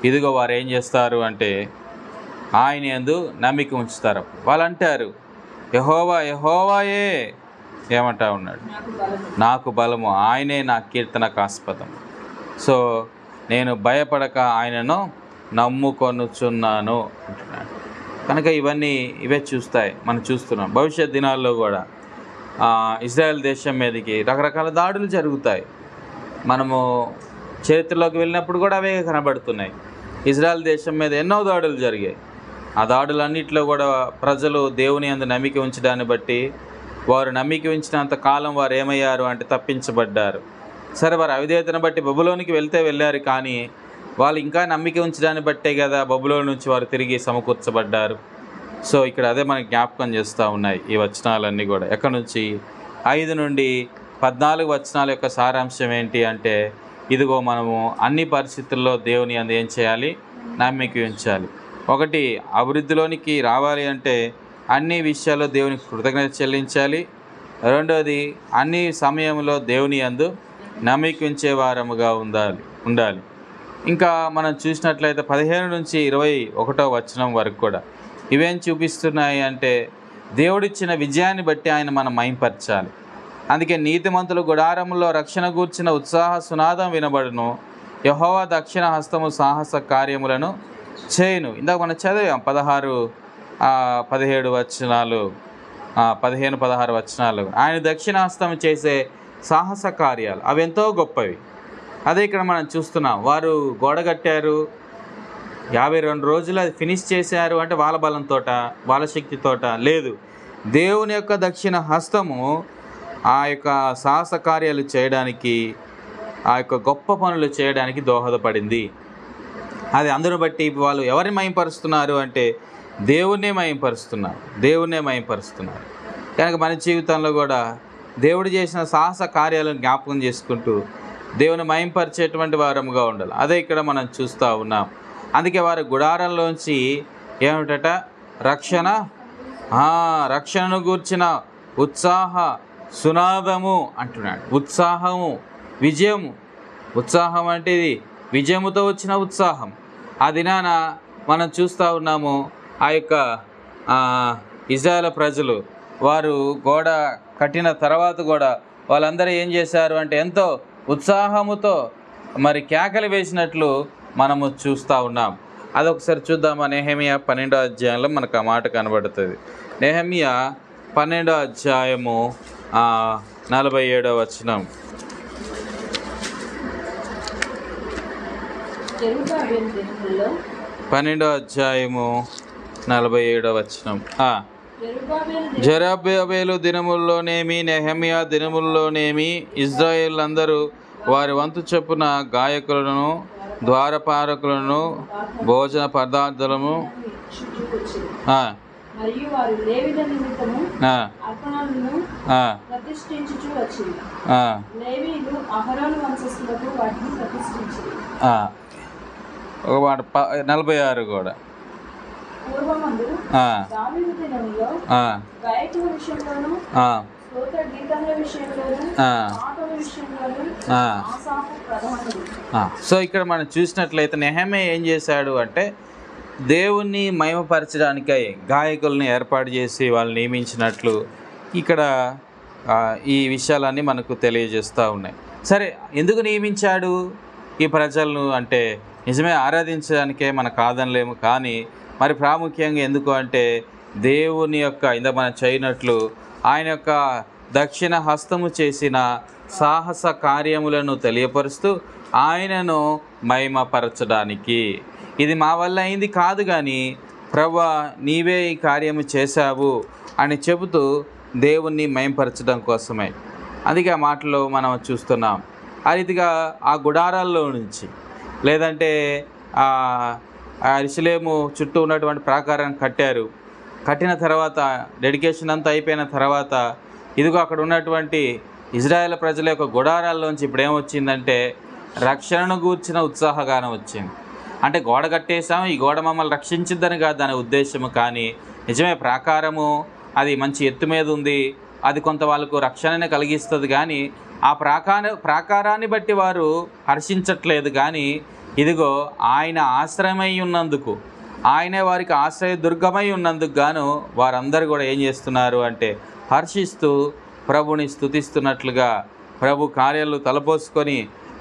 ఇదిగో వారు ఏం చేస్తారు అంటే ఆయన యందు నమ్మిక ఉంచుతారు. వాళ్ళు అంటారు, యెహోవాయే ఏమంటా ఉన్నాడు, నాకు బలము, ఆయనే నా కీర్తనకాస్పదం. సో నేను భయపడక ఆయనను నమ్ముకొనుచున్నాను అంటున్నాడు. కనుక ఇవే మనం చూస్తున్నాం. భవిష్యత్ దినాల్లో కూడా ఇజ్రాయెల్ దేశం మీదకి రకరకాల దాడులు జరుగుతాయి. మనము చరిత్రలోకి వెళ్ళినప్పుడు కూడా అవే కనబడుతున్నాయి. ఇజ్రాయెల్ దేశం మీద ఎన్నో దాడులు జరిగాయి. ఆ దాడులన్నింటిలో కూడా ప్రజలు దేవుని యందు నమ్మిక ఉంచడాన్ని బట్టి వారు నమ్మిక ఉంచినంత కాలం వారు ఏమయ్యారు అంటే తప్పించబడ్డారు. సరే, వారు అవిధేయతను బట్టి బబులోనికి వెళ్ళారు, కానీ వాళ్ళు ఇంకా నమ్మిక ఉంచడాన్ని బట్టే కదా బబులోను నుంచి వారు తిరిగి సమకూర్చబడ్డారు. సో ఇక్కడ అదే మనకి జ్ఞాపకం చేస్తూ ఉన్నాయి ఈ వచనాలన్నీ కూడా. ఎక్కడి నుంచి 5 నుండి 14 వచనాల యొక్క సారాంశం ఏంటి అంటే, ఇదిగో మనము అన్ని పరిస్థితుల్లో దేవుని యందు ఏం చేయాలి? నమ్మిక ఉంచాలి. ఒకటి, అభివృద్ధిలోనికి రావాలి అంటే అన్ని విషయాల్లో దేవునికి కృతజ్ఞత చెల్లించాలి. రెండోది, అన్ని సమయంలో దేవుని యందు నమ్మిక ఉంచే వారముగా ఉండాలి. ఇంకా మనం చూసినట్లయితే 15 నుంచి 21వ వచనం వరకు కూడా ఇవేం చూపిస్తున్నాయి అంటే, దేవుడిచ్చిన విజయాన్ని బట్టి ఆయన మనం మహింపరచాలి. అందుకే నీతిమంతుల గుడారంలో రక్షణ గూర్చిన ఉత్సాహ సునాదం వినబడును, యెహోవా దక్షిణ హస్తము సాహస కార్యములను చేయును. ఇందాక మనం చదివాం 17 వచనాలు, 15-16 వచనాలు. ఆయన దక్షిణ హస్తం చేసే సాహస కార్యాలు అవి ఎంతో గొప్పవి. అదే ఇక్కడ మనం చూస్తున్నాం. వారు గోడ కట్టారు, 52 రోజులు అది ఫినిష్ చేశారు అంటే వాళ్ళ బలంతోట, వాళ్ళ శక్తితోట లేదు. దేవుని యొక్క దక్షిణ హస్తము ఆ యొక్క సాహస కార్యాలు చేయడానికి, ఆ యొక్క గొప్ప పనులు చేయడానికి దోహదపడింది. అది అందరూ బట్టి వాళ్ళు ఎవరిని మహింపరుస్తున్నారు అంటే దేవుణ్ణే మహింపరుస్తున్నారు. కనుక మన జీవితంలో కూడా దేవుడు చేసిన సాహస కార్యాలను జ్ఞాపకం చేసుకుంటూ దేవుని మహింపరిచేటువంటి వారముగా ఉండాలి. అదే ఇక్కడ మనం చూస్తూ ఉన్నాం. అందుకే వారి గుడారంలోంచి ఏమిటట? రక్షణను గూర్చిన ఉత్సాహ సునాదము అంటున్నాడు. ఉత్సాహము, విజయము. ఉత్సాహం అంటే ఇది విజయముతో వచ్చిన ఉత్సాహం. ఆ దినాన మనం చూస్తూ ఉన్నాము, ఆ యొక్క ఇజ్రాయేల్ ప్రజలు వారు గోడ కట్టిన తర్వాత కూడా వాళ్ళందరూ ఏం చేశారు అంటే ఎంతో ఉత్సాహముతో మరి కేకలు వేసినట్లు మనము చూస్తూ ఉన్నాం. అదొకసారి చూద్దామా? నెహెమియా 12వ అధ్యాయంలో మనకు ఆ మాట కనబడుతుంది. నెహెమియా 12వ అధ్యాయము 47వ వచనం. పన్నెండో అధ్యాయము 47వ వచనం. జెరుబ్బాబెలు దినముల్లోనేమి నెహెమియా దినముల్లోనేమి ఇశ్రాయేలు అందరూ వారి వంతు చొప్పున గాయకులను, ద్వారపాలకులను, భోజన పదార్థాలను ఒక మాట 46 కూడా సో ఇక్కడ మనం చూసినట్లయితే నెహెమియా ఏం చేశాడు అంటే దేవుణ్ణి మహిమపరచడానికై గాయకుల్ని ఏర్పాటు చేసి వాళ్ళు నియమించినట్లు ఇక్కడ ఈ విషయాలన్నీ మనకు తెలియజేస్తూ ఉన్నాయి. సరే, ఎందుకు నియమించాడు ఈ ప్రజలను అంటే నిజమే ఆరాధించడానికే మన కాదనలేము, కానీ మరి ప్రాముఖ్యంగా ఎందుకు అంటే దేవుని యొక్క ఇంత మనం చేయనట్లు ఆయన యొక్క దక్షిణ హస్తము చేసిన సాహస కార్యములను తెలియపరుస్తూ ఆయనను మహిమపరచడానికి. ఇది మా వల్ల అయింది కాదు, కానీ ప్రభువా నీవే ఈ కార్యము చేశావు అని చెబుతూ దేవుణ్ణి మహిమపరచడం కోసమే. అందుకే ఆ మాటలో మనం చూస్తున్నాం. ఆ రీతిగా ఆ గుడారాల్లో నుంచి లేదంటే యెరూషలేము చుట్టూ ఉన్నటువంటి ప్రాకారాన్ని కట్టిన తర్వాత డెడికేషన్ అంతా అయిపోయిన తర్వాత ఇదిగో అక్కడ ఉన్నటువంటి ఇజ్రాయేల్ ప్రజల యొక్క గుడారాల్లోంచి ఇప్పుడు ఏమొచ్చిందంటే రక్షణను గూర్చిన ఉత్సాహగానం వచ్చింది. అంటే గోడ కట్టేసాం, ఈ గోడ మమ్మల్ని రక్షించిద్దని కాదు దాని ఉద్దేశము, కానీ నిజమే ప్రాకారము అది మంచి ఎత్తు మీద ఉంది, అది కొంత వాళ్ళకు రక్షణనే కలిగిస్తుంది, కానీ ఆ ప్రాకారాన్ని బట్టి వారు హర్షించట్లేదు. కానీ ఇదిగో ఆయన ఆశ్రయమై ఉన్నందుకు, ఆయనే వారికి ఆశ్రయ దుర్గమై ఉన్నందుకు గాను వారందరూ కూడా ఏం చేస్తున్నారు అంటే హర్షిస్తూ ప్రభుని స్తుతిస్తున్నట్లుగా, ప్రభు కార్యాలు తలపోసుకొని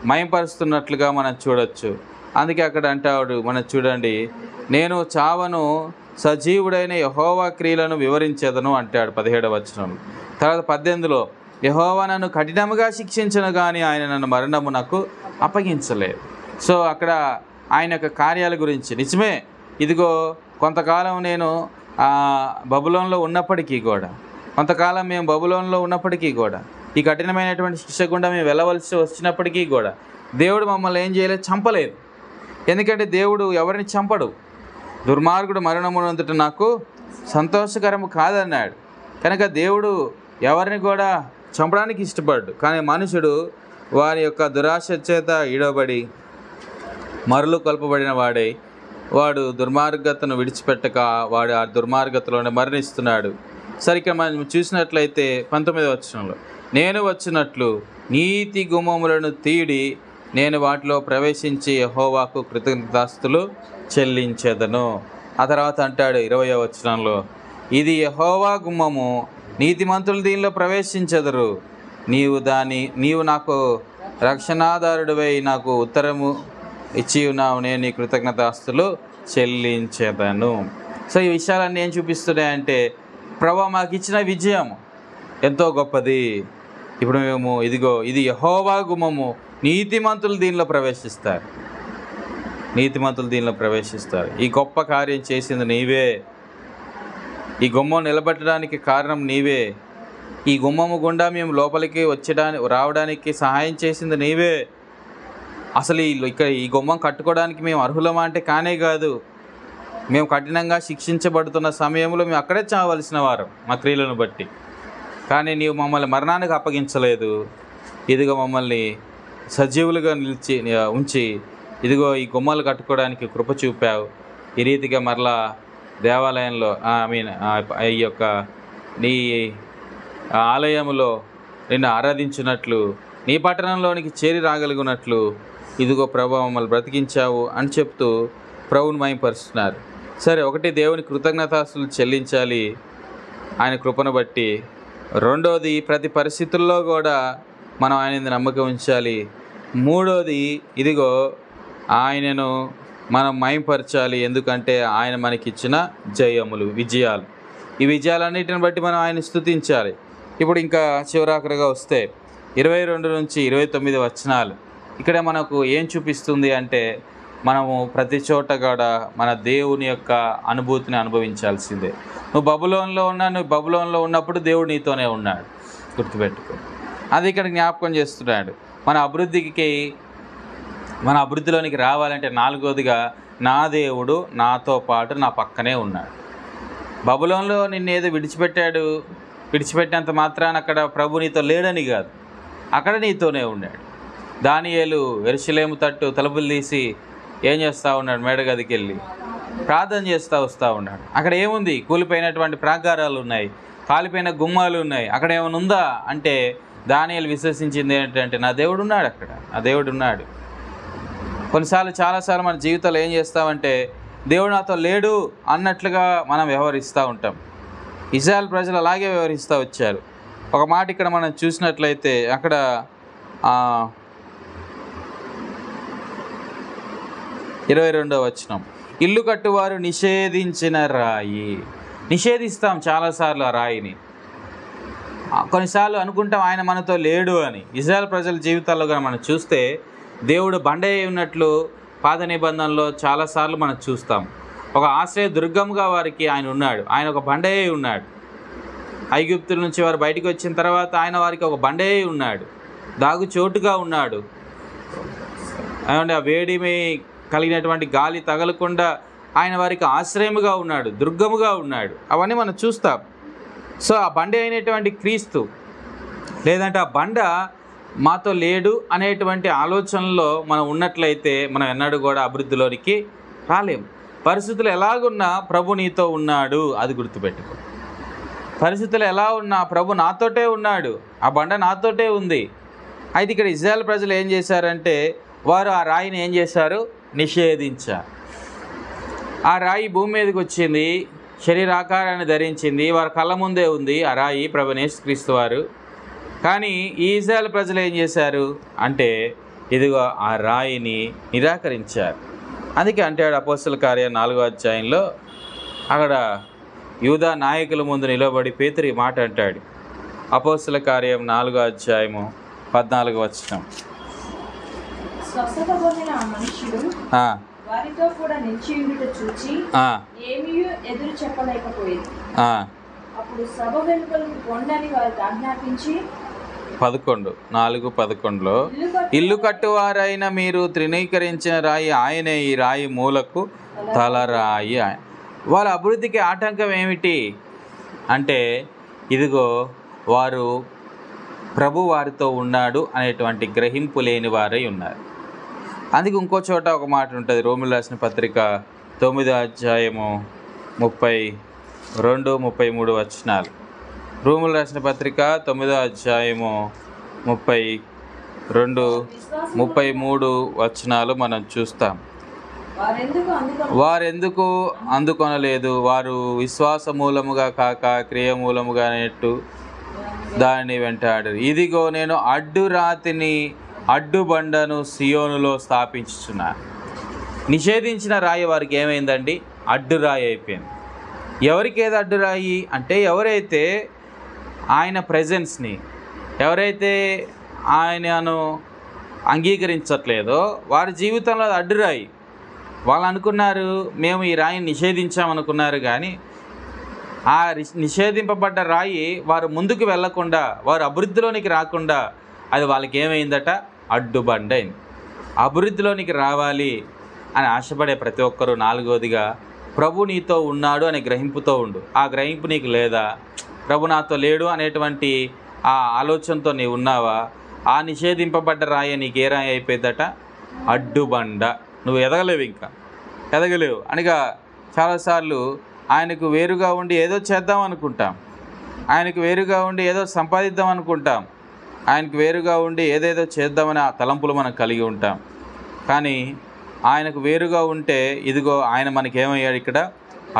మహిమపరుస్తున్నట్లుగా మనం చూడొచ్చు. అందుకే అక్కడ అంటాడు, మనం చూడండి, నేను చావను, సజీవుడైన యెహోవా క్రియలను వివరించేదను అంటాడు 17వ వచనం. తర్వాత 18లో యెహోవా నన్ను కఠినముగా శిక్షించను కానీ ఆయన నన్ను మరణమునకు అప్పగించలేదు. సో అక్కడ ఆయన యొక్క కార్యాల గురించి నిజమే, ఇదిగో కొంతకాలం నేను బబులోన్లో ఉన్నప్పటికీ కూడా, కొంతకాలం మేము బబులోన్లో ఉన్నప్పటికీ కూడా, ఈ కఠినమైనటువంటి శిక్ష గుండా మేము వెళ్ళవలసి వచ్చినప్పటికీ కూడా దేవుడు మమ్మల్ని ఏం చేయలేదు, చంపలేదు. ఎందుకంటే దేవుడు ఎవరిని చంపడు. దుర్మార్గుడు మరణమునందుట నాకు సంతోషకరము కాదన్నాడు. కనుక దేవుడు ఎవరిని కూడా చంపడానికి ఇష్టపడ్డు. కానీ మనుషుడు వారి యొక్క దురాశ చేత ఈడబడి మరలు కొల్పబడిన వాడు దుర్మార్గతను విడిచిపెట్టక వాడు ఆ దుర్మార్గతలోనే మరణిస్తున్నాడు. సరిగ్గా మనం చూసినట్లయితే 19వ వచనంలో, నేను వచ్చినట్లు నీతి గుమ్మములను తీడి నేను వాటిలో ప్రవేశించి యెహోవాకు కృతజ్ఞతాస్తులు చెల్లించెదను. ఆ తర్వాత అంటాడు 20వ వచనంలో, ఇది యెహోవా గుమ్మము, నీతిమంతులు దీనిలో ప్రవేశించెదరు. నీవు నాకు రక్షణాధారుడివై నాకు ఉత్తరము ఇచ్చి ఉన్నావు, నేను నీ కృతజ్ఞతాస్తులు చెల్లించెదను. సో ఈ విషయాలన్నీ ఏం చూపిస్తున్నాయంటే, ప్రభువా మాకు ఇచ్చిన విజయం ఎంతో గొప్పది. ఇప్పుడు మేము ఇది యెహోవా గుమ్మము, నీతిమంతులు దీనిలో ప్రవేశిస్తారు. నీతిమంతులు దీనిలో ప్రవేశిస్తారు. ఈ గొప్ప కార్యం చేసింది నీవే. ఈ గుమ్మం నిలబెట్టడానికి కారణం నీవే. ఈ గుమ్మము గుండా మేము లోపలికి రావడానికి సహాయం చేసింది నీవే. అసలు ఇక్కడ ఈ గుమ్మం కట్టుకోవడానికి మేము అర్హులమా అంటే కానే కాదు. మేము కఠినంగా శిక్షించబడుతున్న సమయంలో మేము అక్కడే చావలసిన వారం మా క్రియలను బట్టి. కానీ నీవు మమ్మల్ని మరణానికి అప్పగించలేదు. ఇదిగో మమ్మల్ని సజీవులుగా ఉంచి ఇదిగో ఈ గుమ్మలు కట్టుకోవడానికి కృప చూపావు. ఈ రీతిగా మరలా దేవాలయంలో ఈ యొక్క నీ ఆలయంలో నిన్ను ఆరాధించినట్లు, నీ పట్టణంలోనికి చేరి రాగలిగినట్లు ఇదిగో ప్రభు మమ్మల్ని బ్రతికించావు అని చెప్తూ ప్రభువుని మహిమపరుస్తున్నారు. సరే, ఒకటి దేవుని కృతజ్ఞతాస్తులు చెల్లించాలి ఆయన కృపను బట్టి. రెండోది ప్రతి పరిస్థితుల్లో కూడా మనం ఆయన నమ్మకం ఉంచాలి. మూడోది ఇదిగో ఆయనను మనం మహిమపరచాలి. ఎందుకంటే ఆయన మనకిచ్చిన విజయాలు. ఈ విజయాలన్నిటిని బట్టి మనం ఆయన స్తుతించాలి. ఇప్పుడు ఇంకా చివరాఖరిగా వస్తే 22 నుంచి 29 వచనాలు ఇక్కడ మనకు ఏం చూపిస్తుంది అంటే, మనము ప్రతి చోట కూడా మన దేవుని యొక్క అనుభూతిని అనుభవించాల్సిందే. నువ్వు బబులోన్లో ఉన్నప్పుడు దేవుడు నీతోనే ఉన్నాడు, గుర్తుపెట్టుకో. అది ఇక్కడ జ్ఞాపకం చేస్తున్నాడు. మన అభివృద్ధిలోనికి రావాలంటే నాలుగోదిగా నా దేవుడు నాతో పాటు నా పక్కనే ఉన్నాడు. బబులోన్లో నిన్నేదో విడిచిపెట్టినంత మాత్రాన అక్కడ ప్రభు నీతో లేడని కాదు, అక్కడ నీతోనే ఉన్నాడు. దానియేలు యెరూషలేము తలుపులు తీసి ఏం చేస్తూ ఉన్నాడు? మేడగదికి వెళ్ళి ప్రార్థన చేస్తూ వస్తూ ఉన్నాడు. అక్కడ ఏముంది? కూలిపోయినటువంటి ప్రాకారాలు ఉన్నాయి, కాలిపోయిన గుమ్మాలు ఉన్నాయి. అక్కడ ఏమైనా ఉందా అంటే దానియేలు విశ్వసించింది ఏంటంటే నా దేవుడు ఉన్నాడు, అక్కడ నా దేవుడు ఉన్నాడు. చాలాసార్లు మన జీవితంలో ఏం చేస్తామంటే దేవుడు నాతో లేడు అన్నట్లుగా మనం వ్యవహరిస్తూ ఉంటాం. ఇజ్రాయెల్ ప్రజలు అలాగే వ్యవహరిస్తూ వచ్చారు. ఒక మాట ఇక్కడ మనం చూసినట్లయితే అక్కడ 22వ వచనం, ఇల్లు కట్టువారు నిషేధించిన రాయి. నిషేధిస్తాం చాలాసార్లు ఆ రాయిని. కొన్నిసార్లు అనుకుంటాం ఆయన మనతో లేడు అని. ఇజ్రాయెల్ ప్రజల జీవితాల్లో కానీ మనం చూస్తే దేవుడు బండయ్య ఉన్నట్లు పాత నిబంధనలో చాలాసార్లు మనం చూస్తాం. ఒక ఆశ్రయ దుర్గంగా వారికి ఆయన ఉన్నాడు. ఆయన ఒక బండయ్య ఉన్నాడు. ఐగుప్తుల నుంచి వారు బయటికి వచ్చిన తర్వాత ఆయన వారికి ఒక బండయ్య ఉన్నాడు, దాగు చోటుగా ఉన్నాడు. ఆ వేడిమి కలిగినటువంటి గాలి తగలకుండా ఆయన వారికి ఆశ్రయముగా ఉన్నాడు, దుర్గముగా ఉన్నాడు. అవన్నీ మనం చూస్తాం. సో ఆ బండ అయినటువంటి క్రీస్తు, లేదంటే ఆ బండ మాతో లేడు అనేటువంటి ఆలోచనలో మనం ఉన్నట్లయితే మనం ఎన్నడూ కూడా అభివృద్ధిలోనికి రాలేము. పరిస్థితులు ఎలాగున్నా ప్రభు నీతో ఉన్నాడు, అది గుర్తుపెట్టుకో. పరిస్థితులు ఎలా ఉన్నా ప్రభు నాతోటే ఉన్నాడు, ఆ బండ నాతోటే ఉంది. అయితే ఇక్కడ ఇజ్రాయెల్ ప్రజలు ఏం చేశారంటే వారు ఆ రాయిని ఏం చేశారు? నిషేధించారు. ఆ రాయి భూమి మీదకి వచ్చింది, శరీరాకారాన్ని ధరించింది, వారి కళ్ళ ముందే ఉంది ఆ రాయి, ప్రభువైన యేసుక్రీస్తు వారు. కానీ ఈ ఇజ్రాయెల్ ప్రజలు ఏం చేశారు అంటే ఇదిగో ఆ రాయిని నిరాకరించారు. అందుకే అంటాడు అపోస్తల కార్యం 4వ అధ్యాయంలో, అక్కడ యూదా నాయకుల ముందు నిలబడి పేతురు ఈ మాట అంటాడు. అపోస్తల కార్యం 4వ అధ్యాయము 14వ వచనం, వారితో కూడా నిలిచియుండుట చూచి ఏమీయూ ఎదురు చెప్పలేకపోయేది. అప్పుడు సభ వెలుపలకు పొండని వారికి ఆజ్ఞాపించి 11:4-11లో ఇల్లు కట్టువారైన మీరు తృణీకరించిన రాయి ఆయనే, ఈ రాయి మూలకు తలరాయి. వాళ్ళ అభివృద్ధికి ఆటంకం ఏమిటి అంటే, ఇదిగో వారు ప్రభు వారితో ఉన్నాడు అనేటువంటి గ్రహింపు లేని వారై ఉన్నారు. అందుకే ఇంకో చోట ఒక మాట ఉంటుంది, రోమిలు రాసిన పత్రిక 9:32-33 రోమిలు రాసిన పత్రిక 9:32-33 మనం చూస్తాం. వారెందుకు అందుకొనలేదు? వారు విశ్వాస మూలముగా కాక క్రియ మూలముగా నెట్టు దానిని వెంటాడారు. ఇదిగో నేను అడ్డురాతిని అడ్డుబండను సియోనులో స్థాపించుచున్నాను. నిషేధించిన రాయి వారికి ఏమైందండి? అడ్డురాయి అయిపోయింది. ఎవరికి ఏది అడ్డురాయి అంటే, ఎవరైతే ఆయన ప్రెజెన్స్ని, ఎవరైతే ఆయనను అంగీకరించట్లేదో వారి జీవితంలో అది అడ్డురాయి. వాళ్ళు అనుకున్నారు మేము ఈ రాయిని నిషేధించామనుకున్నారు, కానీ ఆ నిషేధింపబడ్డ రాయి వారు ముందుకు వెళ్లకుండా, వారు అభివృద్ధిలోనికి రాకుండా అది వాళ్ళకి ఏమైందట? అడ్డుబండ అయింది. అభివృద్ధిలోనికి రావాలి అని ఆశపడే ప్రతి ఒక్కరూ నాలుగోదిగా ప్రభు నీతో ఉన్నాడు అనే గ్రహింపుతో ఉండు. ఆ గ్రహింపు నీకు లేదా? ప్రభు నాతో లేడు అనేటువంటి ఆ ఆలోచనతో నీవు ఉన్నావా? ఆ నిషేధింపబడ్డ రాయి నీకు ఏ రాయి అయిపోయిందట? అడ్డుబండ. నువ్వు ఎదగలేవు, ఇంకా ఎదగలేవు. అనగా చాలాసార్లు ఆయనకు వేరుగా ఉండి ఏదో చేద్దాం అనుకుంటాం, ఆయనకు వేరుగా ఉండి ఏదో సంపాదిద్దాం అనుకుంటాం, ఆయనకు వేరుగా ఉండి ఏదేదో చేద్దామని ఆ తలంపులు మనం కలిగి ఉంటాం. కానీ ఆయనకు వేరుగా ఉంటే ఇదిగో ఆయన మనకేమయ్యాడు? ఇక్కడ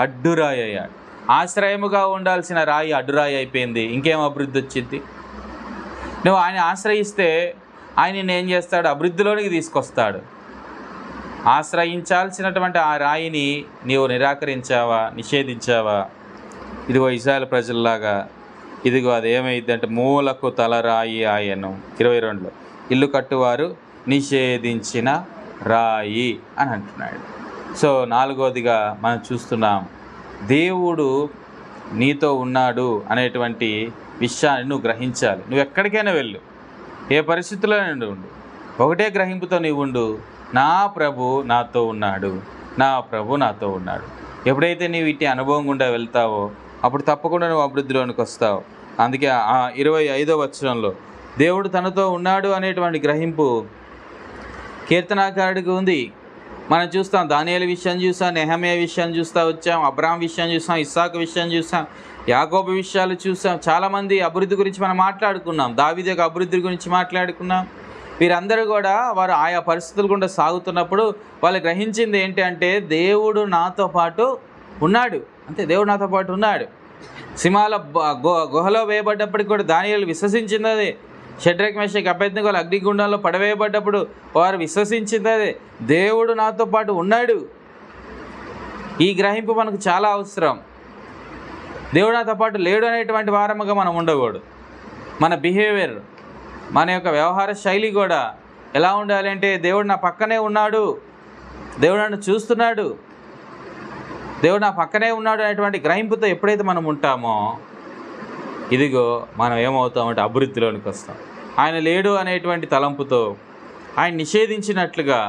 అడ్డురాయి అయ్యాడు. ఆశ్రయముగా ఉండాల్సిన రాయి అడ్డురాయి అయిపోయింది. ఇంకేం అభివృద్ధి వచ్చింది? నువ్వు ఆయన ఆశ్రయిస్తే ఆయన నిన్ను ఏం చేస్తాడు? అభివృద్ధిలోనికి తీసుకొస్తాడు. ఆశ్రయించాల్సినటువంటి ఆ రాయిని నీవు నిరాకరించావా, నిషేధించావా? ఇదిగో ఇశ్రాయేలు ప్రజల్లాగా ఇదిగో అది ఏమైంది అంటే, మూలకు తలరాయి ఆయను. 22లో ఇల్లు కట్టువారు నిషేధించిన రాయి అని అంటున్నాడు. సో నాలుగోదిగా మనం చూస్తున్నాం, దేవుడు నీతో ఉన్నాడు అనేటువంటి విషయాన్ని నువ్వు గ్రహించాలి. నువ్వు ఎక్కడికైనా వెళ్ళు, ఏ పరిస్థితుల్లో ఉండు, ఒకటే గ్రహింపుతో నీవు ఉండు, నా ప్రభు నాతో ఉన్నాడు, నా ప్రభు నాతో ఉన్నాడు. ఎప్పుడైతే నీవు ఇట్టి అనుభవం గుండా వెళ్తావో అప్పుడు తప్పకుండా నువ్వు అభివృద్ధిలోనికి వస్తావు. అందుకే ఆ 25వ వచనంలో దేవుడు తనతో ఉన్నాడు అనేటువంటి గ్రహింపు కీర్తనాకారుడికి ఉంది. మనం చూస్తాం, దానియేలు విషయం చూసాం, నెహెమ్యా విషయం చూస్తూ వచ్చాం, అబ్రాహాం విషయం చూసాం, ఇస్సాకు విషయం చూసాం, యాకోబు విషయాలు చూసాం. చాలామంది అభివృద్ధి గురించి మనం మాట్లాడుకున్నాం, దావీదు యొక్క అభివృద్ధి గురించి మాట్లాడుకున్నాం. వీరందరూ కూడా వారు ఆయా పరిస్థితులు గుండా సాగుతున్నప్పుడు వాళ్ళు గ్రహించింది ఏంటి అంటే, దేవుడు నాతో పాటు ఉన్నాడు. అంతే, దేవుడు నాతో పాటు ఉన్నాడు. సింహాల గుహలో వేయబడ్డప్పటికి కూడా దానియేలు విశ్వసించింది అదే. షడ్రక్ మేషక్ అబేద్నెగోలు అగ్నిగుండంలో పడవేయబడ్డప్పుడు వారు విశ్వసించింది అదే, దేవుడు నాతో పాటు ఉన్నాడు. ఈ గ్రహింపు మనకు చాలా అవసరం. దేవుడు నాతో పాటు లేడు అనేటువంటి వారముగా మనం ఉండకూడదు. మన బిహేవియర్, మన యొక్క వ్యవహార శైలి కూడా ఎలా ఉండాలి అంటే, దేవుడు నా పక్కనే ఉన్నాడు, దేవుడు నన్ను చూస్తున్నాడు, దేవుడు నా పక్కనే ఉన్నాడు అనేటువంటి గ్రహింపుతో ఎప్పుడైతే మనం ఉంటామో ఇదిగో మనం ఏమవుతామంటే అభివృద్ధిలోనికి వస్తాం. ఆయన లేడు అనేటువంటి తలంపుతో, ఆయన నిషేధించినట్లుగా,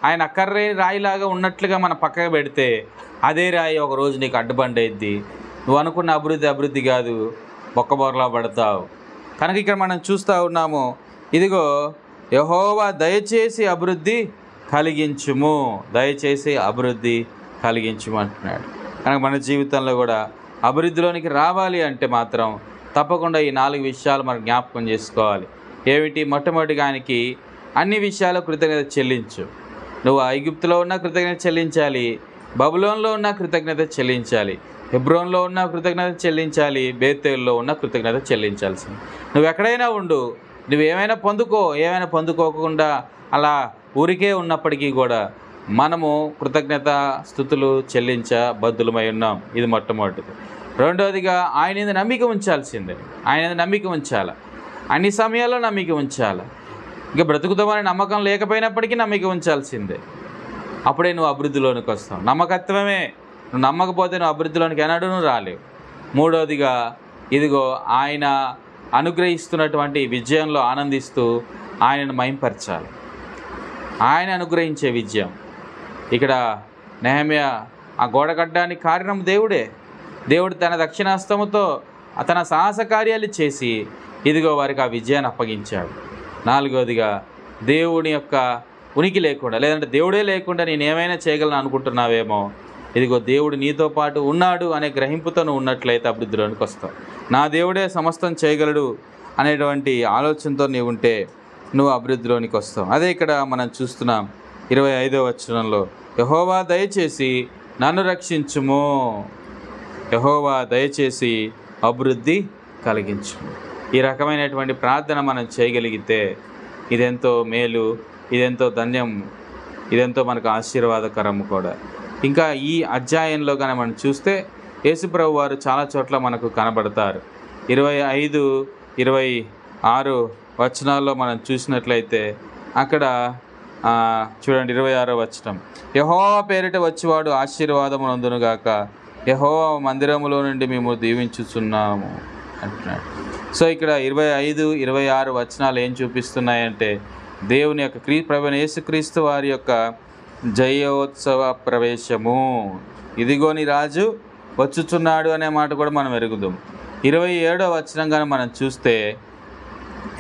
ఆయన అక్కర్రే రాయిలాగా ఉన్నట్లుగా మన పక్కకు పెడితే అదే రాయి ఒకరోజు నీకు అడ్డుబండైద్ది. నువ్వు అనుకున్న అభివృద్ధి కాదు, బొక్కబొరలా పడతావు. కనుక ఇక్కడ మనం చూస్తూ ఉన్నాము, ఇదిగో యెహోవా దయచేసి అభివృద్ధి కలిగించుము, దయచేసి అభివృద్ధి కలిగించుము అంటున్నాడు. కనుక మన జీవితంలో కూడా అభివృద్ధిలోనికి రావాలి అంటే మాత్రం తప్పకుండా ఈ 4 విషయాలు మనం జ్ఞాపకం చేసుకోవాలి. ఏమిటి? మొట్టమొదటిగా ఆయనకి అన్ని విషయాలు కృతజ్ఞత చెల్లించు. నువ్వు ఐగుప్తులో ఉన్న కృతజ్ఞత చెల్లించాలి, బబులోన్లో ఉన్న కృతజ్ఞత చెల్లించాలి, హెబ్రోన్లో ఉన్న కృతజ్ఞత చెల్లించాలి, బేతేల్లో ఉన్న కృతజ్ఞత చెల్లించాల్సింది. నువ్వు ఎక్కడైనా ఉండు, నువ్వేమైనా పొందుకో, ఏమైనా పొందుకోకుండా అలా ఊరికే ఉన్నప్పటికీ కూడా మనము కృతజ్ఞత స్థుతులు చెల్లించబద్ధులమై ఉన్నాం. ఇది మొట్టమొదటిది. రెండవదిగా ఆయన మీద నమ్మిక ఉంచాల్సిందే. ఆయన మీద నమ్మిక ఉంచాలి, అన్ని సమయాల్లో నమ్మిక ఉంచాలి. ఇంకా బ్రతుకుతామని నమ్మకం లేకపోయినప్పటికీ నమ్మిక ఉంచాల్సిందే. అప్పుడే నువ్వు అభివృద్ధిలోనికి వస్తావు. నమ్మకత్వమే, నువ్వు నమ్మకపోతే నువ్వు అభివృద్ధిలోనికి ఎన్నడూ నువ్వు రాలేవు. మూడవదిగా ఇదిగో ఆయన అనుగ్రహిస్తున్నటువంటి విజయంలో ఆనందిస్తూ ఆయనను మహింపరచాలి. ఆయన అనుగ్రహించే విజయం. ఇక్కడ నెహెమ్యా ఆ గోడ కట్టడానికి కారణం దేవుడే. దేవుడు తన దక్షిణాస్తముతో తన సాహస కార్యాలు చేసి ఇదిగో వారికి ఆ విజయాన్ని అప్పగించాడు. నాలుగవదిగా దేవుని యొక్క ఉనికి లేకుండా, లేదంటే దేవుడే లేకుండా నేను ఏమైనా చేయగలను అనుకుంటున్నావేమో, ఇదిగో దేవుడు నీతో పాటు ఉన్నాడు అనే గ్రహింపుతో నువ్వు ఉన్నట్లయితే అభివృద్ధిలోనికి వస్తావు. నా దేవుడే సమస్తం చేయగలడు అనేటువంటి ఆలోచనతో నీవు ఉంటే నువ్వు అభివృద్ధిలోనికి వస్తావు. అదే ఇక్కడ మనం చూస్తున్నాం 25వ వచనంలో, యెహోవా దయచేసి నన్ను రక్షించుము, యెహోవా దయచేసి అభివృద్ధి కలిగించుము. ఈ రకమైనటువంటి ప్రార్థన మనం చేయగలిగితే ఇదెంతో మేలు, ఇదెంతో ధన్యం, ఇదెంతో మనకు ఆశీర్వాదకరం కూడా. ఇంకా ఈ అధ్యాయంలో కానీ మనం చూస్తే యేసుప్రభు వారు చాలా చోట్ల మనకు కనబడతారు. 25, 26 వచనాల్లో మనం చూసినట్లయితే అక్కడ చూడండి 26వ వచనం, యెహోవా పేరిట వచ్చేవాడు ఆశీర్వాదమునందునుగాక, యెహోవా మందిరములో నుండి మేము దీవించుచున్నాము అంటున్నాడు. సో ఇక్కడ 25, 26 వచనాలు ఏం చూపిస్తున్నాయంటే దేవుని యొక్క ప్రభువైన యేసుక్రీస్తు వారి యొక్క జయోత్సవ ప్రవేశము. ఇదిగోని రాజు వచ్చుచున్నాడు అనే మాట కూడా మనం ఎరుగుదాం. 27వ వచనంగా మనం చూస్తే,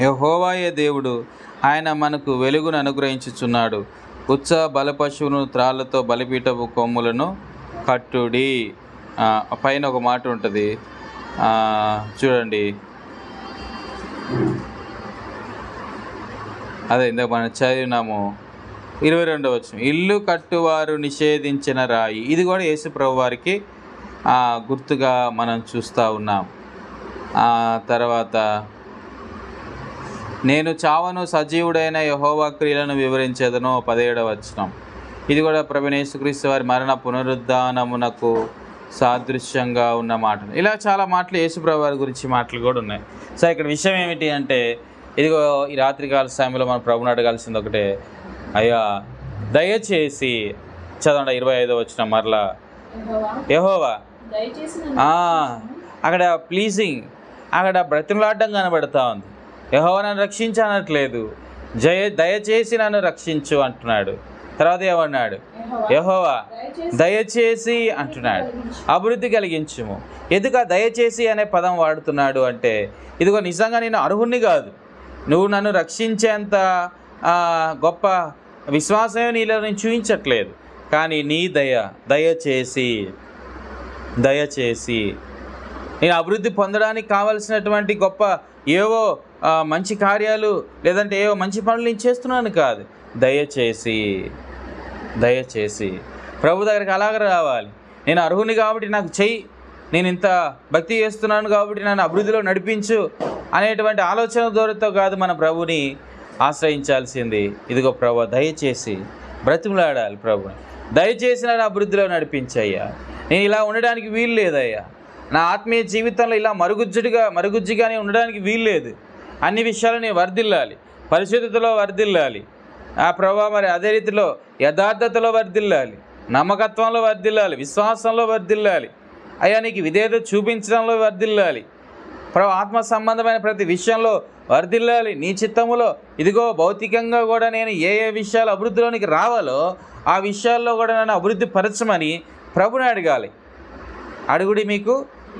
యెహోవాయే దేవుడు, ఆయన మనకు వెలుగును అనుగ్రహించుచున్నాడు, ఉత్సాహ బలపశువును త్రాళ్లతో బలిపీఠపు కొమ్ములను కట్టుడి. పైన ఒక మాట ఉంటుంది చూడండి, అదే ఇందాక మనం చదివినాము 22వ వచనం, ఇల్లు కట్టువారు నిషేధించిన రాయి. ఇది కూడా యేసు ప్రభు వారికి గుర్తుగా మనం చూస్తూ ఉన్నాం. తర్వాత నేను చావను, సజీవుడైన యెహోవా క్రియలను వివరించేదను 17వ వచనం. ఇది కూడా ప్రభువైన యేసుక్రీస్తు వారి మరణ పునరుద్ధానమునకు సాదృశ్యంగా ఉన్న మాటలు. ఇలా చాలా మాటలు యేసు ప్రభు వారి గురించి మాటలు కూడా ఉన్నాయి. సో ఇక్కడ విషయం ఏమిటి అంటే, ఇదిగో ఈ రాత్రికాల సమయంలో మనం ప్రభుని అడగాల్సింది ఒకటే, అయ్యా దయచేసి చదవండి 25వ వచనం మరలా, యెహోవా అక్కడ ప్లీజింగ్, అక్కడ బ్రతిమలాడడం కనబడతా ఉంది. యెహోవా నన్ను రక్షించనట్లేదు, దయచేసి నన్ను రక్షించు అంటున్నాడు. తర్వాత ఏమన్నాడు, యెహోవా దయచేసి అంటున్నాడు, అభివృద్ధి కలిగించుము. ఎందుకు దయచేసి అనే పదం వాడుతున్నాడు అంటే, ఇదిగో నిజంగా నేను అర్హుణ్ణి కాదు, నువ్వు నన్ను రక్షించేంత గొప్ప విశ్వాసమే నీలో నేను చూపించట్లేదు, కానీ నీ దయచేసి నేను అభివృద్ధి పొందడానికి కావలసినటువంటి గొప్ప ఏవో మంచి కార్యాలు లేదంటే ఏవో మంచి పనులు నేను చేస్తున్నాను కాదు, దయచేసి ప్రభు దగ్గరికి అలాగ రావాలి. నేను అర్హుని కాబట్టి నాకు చెయ్యి, నేను ఇంత భక్తి చేస్తున్నాను కాబట్టి నన్ను అభివృద్ధిలో నడిపించు అనేటువంటి ఆలోచన దూరంతో కాదు మన ప్రభుని ఆశ్రయించాల్సింది. ఇదిగో ప్రభు దయచేసి బ్రతిమలాడాలి, ప్రభుని దయచేసి నన్ను అభివృద్ధిలో నడిపించయ్యా, నేను ఇలా ఉండడానికి వీలు లేదయ్యా, నా ఆత్మీయ జీవితంలో ఇలా మరుగుజ్జిగానే ఉండడానికి వీలు లేదు, అన్ని విషయాలు నేను వర్ధిల్లాలి, పరిశుద్ధతలో వర్ధిల్లాలి ప్రభు, మరి అదే రీతిలో యథార్థతలో వర్ధిల్లాలి, నమ్మకత్వంలో వర్ధిల్లాలి, విశ్వాసంలో వర్ధిల్లాలి అయ్యా, నీకు విధేయత చూపించడంలో వర్ధిల్లాలి ప్రభు, ఆత్మ సంబంధమైన ప్రతి విషయంలో వర్ధిల్లాలి నీ చిత్తములో. ఇదిగో భౌతికంగా కూడా నేను ఏ విషయాలు అభివృద్ధిలోనికి రావాలో ఆ విషయాల్లో కూడా నన్ను అభివృద్ధి పరచమని ప్రభుని అడగాలి. అడుగుడి మీకు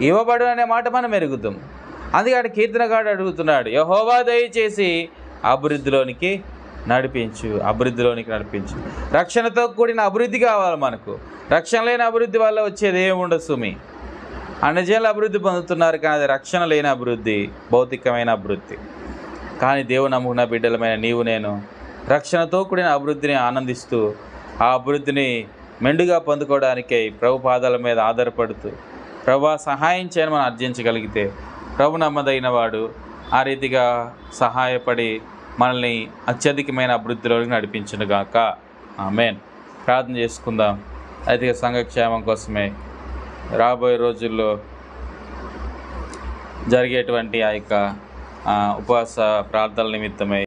ఇవ్వబడు అనే మాట మనం ఎరుగుతాం. అందుకే అక్కడ కీర్తనగాడు అడుగుతున్నాడు, యెహోవా దయచేసి అభివృద్ధిలోనికి నడిపించు. రక్షణతో కూడిన అభివృద్ధి కావాలి మనకు. రక్షణ లేని అభివృద్ధి వల్ల వచ్చేది ఏముండదు సుమి. అన్నజనులు అభివృద్ధి పొందుతున్నారు, కానీ అది రక్షణ లేని అభివృద్ధి, భౌతికమైన అభివృద్ధి. కానీ దేవుని నమ్ముకున్న బిడ్డలమైన నీవు నేను రక్షణతో కూడిన అభివృద్ధిని ఆనందిస్తూ ఆ అభివృద్ధిని మెండుగా పొందుకోవడానికై ప్రభు పాదాల మీద ఆధారపడుతూ ప్రభు సహాయం చేయని మనం అర్జించగలిగితే ప్రభు నమ్మదైన వాడు ఆ రీతిగా సహాయపడి మనల్ని అత్యధికమైన అభివృద్ధిలోకి నడిపించునుగాక. ఆమేన్. ప్రార్థన చేసుకుందాం. అయితే సంఘక్షేమం కోసమే రాబోయే రోజుల్లో జరిగేటువంటి ఆ యొక్క ఉపవాస ప్రార్థనల నిమిత్తమై